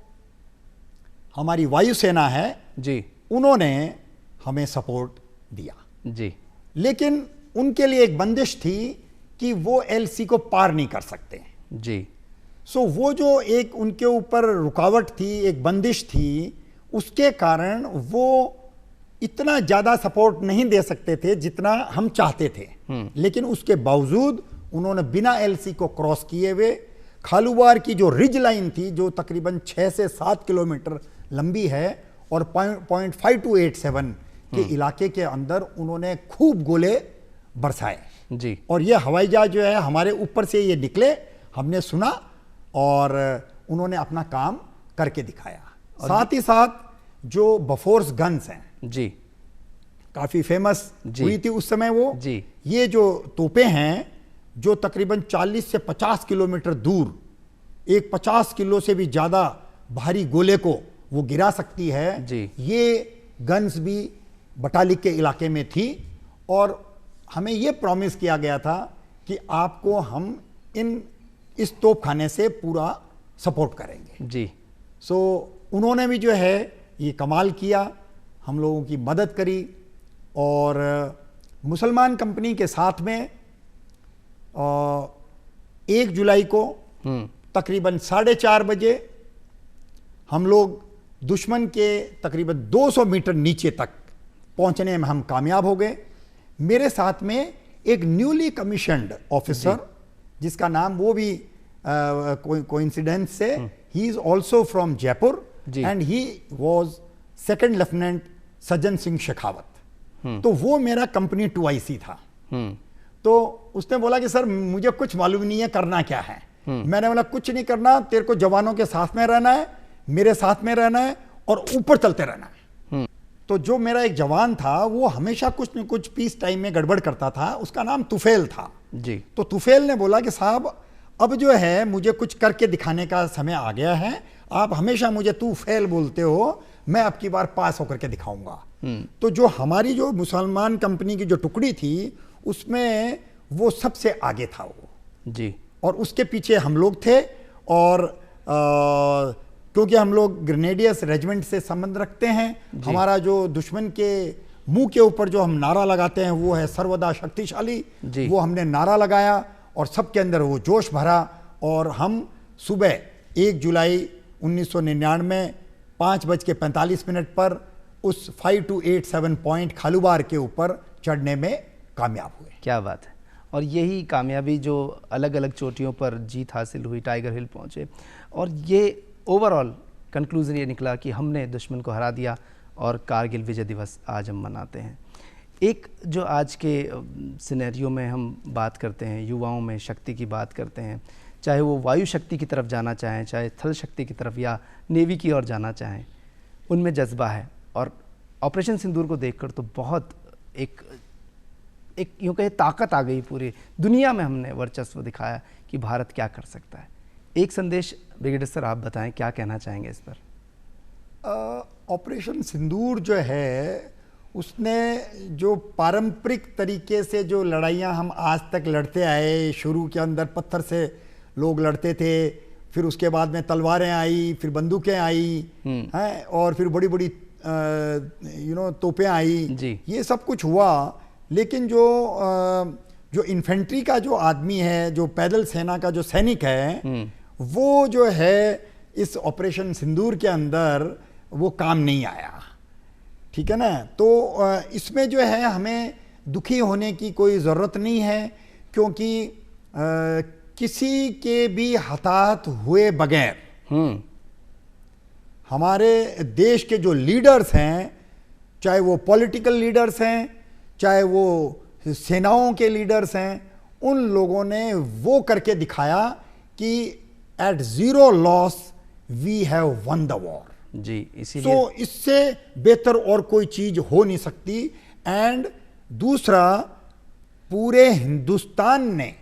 हमारी वायुसेना है जी उन्होंने हमें सपोर्ट दिया। जी। लेकिन उनके लिए एक बंदिश थी कि वो एलसी को पार नहीं कर सकते जी। सो वो जो एक उनके ऊपर रुकावट थी, एक बंदिश थी, उसके कारण वो इतना ज़्यादा सपोर्ट नहीं दे सकते थे जितना हम चाहते थे। लेकिन उसके बावजूद उन्होंने बिना एलसी को क्रॉस किए हुए खालूबार की जो रिज लाइन थी, जो तकरीबन 6 से 7 किलोमीटर लंबी है, और 5287 के इलाके के अंदर उन्होंने खूब गोले बरसाए जी। और ये हवाई जहाज जो है हमारे ऊपर से ये निकले, हमने सुना और उन्होंने अपना काम करके दिखाया। साथ ही साथ जो बफोर्स गन्स हैं जी, काफ़ी फेमस हुई थी उस समय वो जी। ये जो तोपें हैं जो तकरीबन 40 से 50 किलोमीटर दूर एक 50 किलो से भी ज़्यादा भारी गोले को वो गिरा सकती है जी। ये गन्स भी बटालिक के इलाके में थी और हमें ये प्रॉमिस किया गया था कि आपको हम इस तोपखाने से पूरा सपोर्ट करेंगे जी। सो उन्होंने भी जो है ये कमाल किया, हम लोगों की मदद करी और मुसलमान कंपनी के साथ में 1 जुलाई को तकरीबन 4:30 बजे हम लोग दुश्मन के तकरीबन 200 मीटर नीचे तक पहुंचने में हम कामयाब हो गए। मेरे साथ में एक न्यूली कमीशन्ड ऑफिसर जिसका नाम वो भी कोइंसिडेंस से he is also from Jaipur and he was 2nd lieutenant Sajjan Singh Shekhawat. तो वो मेरा कंपनी 2IC था। तो उसने बोला कि सर मुझे कुछ मालूम नहीं है करना क्या है। मैंने बोला कुछ नहीं करना, तेरे को जवानों के साथ में रहना है, मेरे साथ में रहना है और ऊपर चलते रहना है। तो जो मेरा एक जवान था वो हमेशा कुछ न कुछ पीस टाइम में गड़बड़ करता था, उसका नाम तुफेल था जी। तो तुफेल ने बोला कि साहब अब जो है मुझे कुछ करके दिखाने का समय आ गया है, आप हमेशा मुझे तुफेल बोलते हो, मैं अब की बार पास होकर के दिखाऊंगा। तो जो हमारी जो मुसलमान कंपनी की जो टुकड़ी थी उसमें वो सबसे आगे था वो जी। और उसके पीछे हम लोग थे। और क्योंकि हम लोग ग्रेनेडियर्स रेजिमेंट से संबंध रखते हैं, हमारा जो दुश्मन के मुंह के ऊपर जो हम नारा लगाते हैं वो है सर्वदा शक्तिशाली। वो हमने नारा लगाया और सबके अंदर वो जोश भरा और हम सुबह 1 जुलाई 1999 5:45 पर उस 5287 पॉइंट खालूबार के ऊपर चढ़ने में कामयाब हुए। क्या बात है। और यही कामयाबी जो अलग अलग चोटियों पर जीत हासिल हुई, टाइगर हिल पहुँचे, और ये ओवरऑल कंक्लूजन ये निकला कि हमने दुश्मन को हरा दिया और कारगिल विजय दिवस आज हम मनाते हैं। एक जो आज के सिनेरियो में हम बात करते हैं, युवाओं में शक्ति की बात करते हैं, चाहे वो वायु शक्ति की तरफ जाना चाहें, चाहे थल शक्ति की तरफ या नेवी की ओर जाना चाहें, उनमें जज्बा है। और ऑपरेशन सिंदूर को देखकर तो बहुत एक यूँ कहे ताकत आ गई, पूरी दुनिया में हमने वर्चस्व दिखाया कि भारत क्या कर सकता है। एक संदेश ब्रिगेडियर सर आप बताएं, क्या कहना चाहेंगे इस पर? ऑपरेशन सिंदूर जो है उसने जो पारंपरिक तरीके से जो लड़ाइयाँ हम आज तक लड़ते आए, शुरू के अंदर पत्थर से लोग लड़ते थे, फिर उसके बाद में तलवारें आई, फिर बंदूकें आई हैं, और फिर बड़ी बड़ी तोपें आई, ये सब कुछ हुआ। लेकिन जो इन्फेंट्री का जो आदमी है, जो पैदल सेना का जो सैनिक है, वो जो है इस ऑपरेशन सिंदूर के अंदर वो काम नहीं आया। ठीक है ना। तो इसमें जो है हमें दुखी होने की कोई ज़रूरत नहीं है, क्योंकि किसी के भी हताहत हुए बगैर हमारे देश के जो लीडर्स हैं, चाहे वो पॉलिटिकल लीडर्स हैं, चाहे वो सेनाओं के लीडर्स हैं, उन लोगों ने वो करके दिखाया कि at zero loss we have won the war. जी, इसीलिए तो इससे बेहतर और कोई चीज हो नहीं सकती। एंड दूसरा, पूरे हिंदुस्तान ने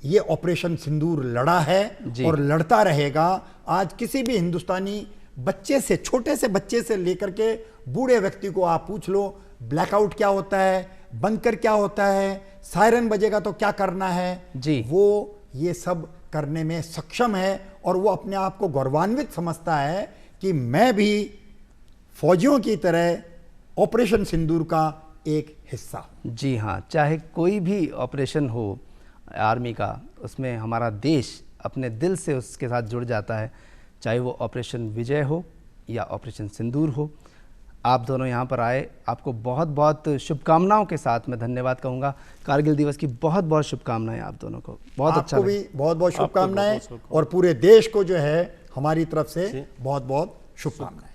ये ऑपरेशन सिंदूर लड़ा है और लड़ता रहेगा। आज किसी भी हिंदुस्तानी बच्चे से, छोटे से बच्चे से लेकर के बूढ़े व्यक्ति को आप पूछ लो, ब्लैकआउट क्या होता है, बंकर क्या होता है, सायरन बजेगा तो क्या करना है जी, वो ये सब करने में सक्षम है। और वो अपने आप को गौरवान्वित समझता है कि मैं भी फौजियों की तरह ऑपरेशन सिंदूर का एक हिस्सा हूं। जी हाँ, चाहे कोई भी ऑपरेशन हो आर्मी का, उसमें हमारा देश अपने दिल से उसके साथ जुड़ जाता है, चाहे वो ऑपरेशन विजय हो या ऑपरेशन सिंदूर हो। आप दोनों यहाँ पर आए, आपको बहुत बहुत शुभकामनाओं के साथ मैं धन्यवाद कहूँगा। कारगिल दिवस की बहुत बहुत शुभकामनाएं आप दोनों को। बहुत अच्छा, आपको भी बहुत बहुत शुभकामनाएं और पूरे देश को जो है हमारी तरफ से बहुत बहुत शुभकामनाएं।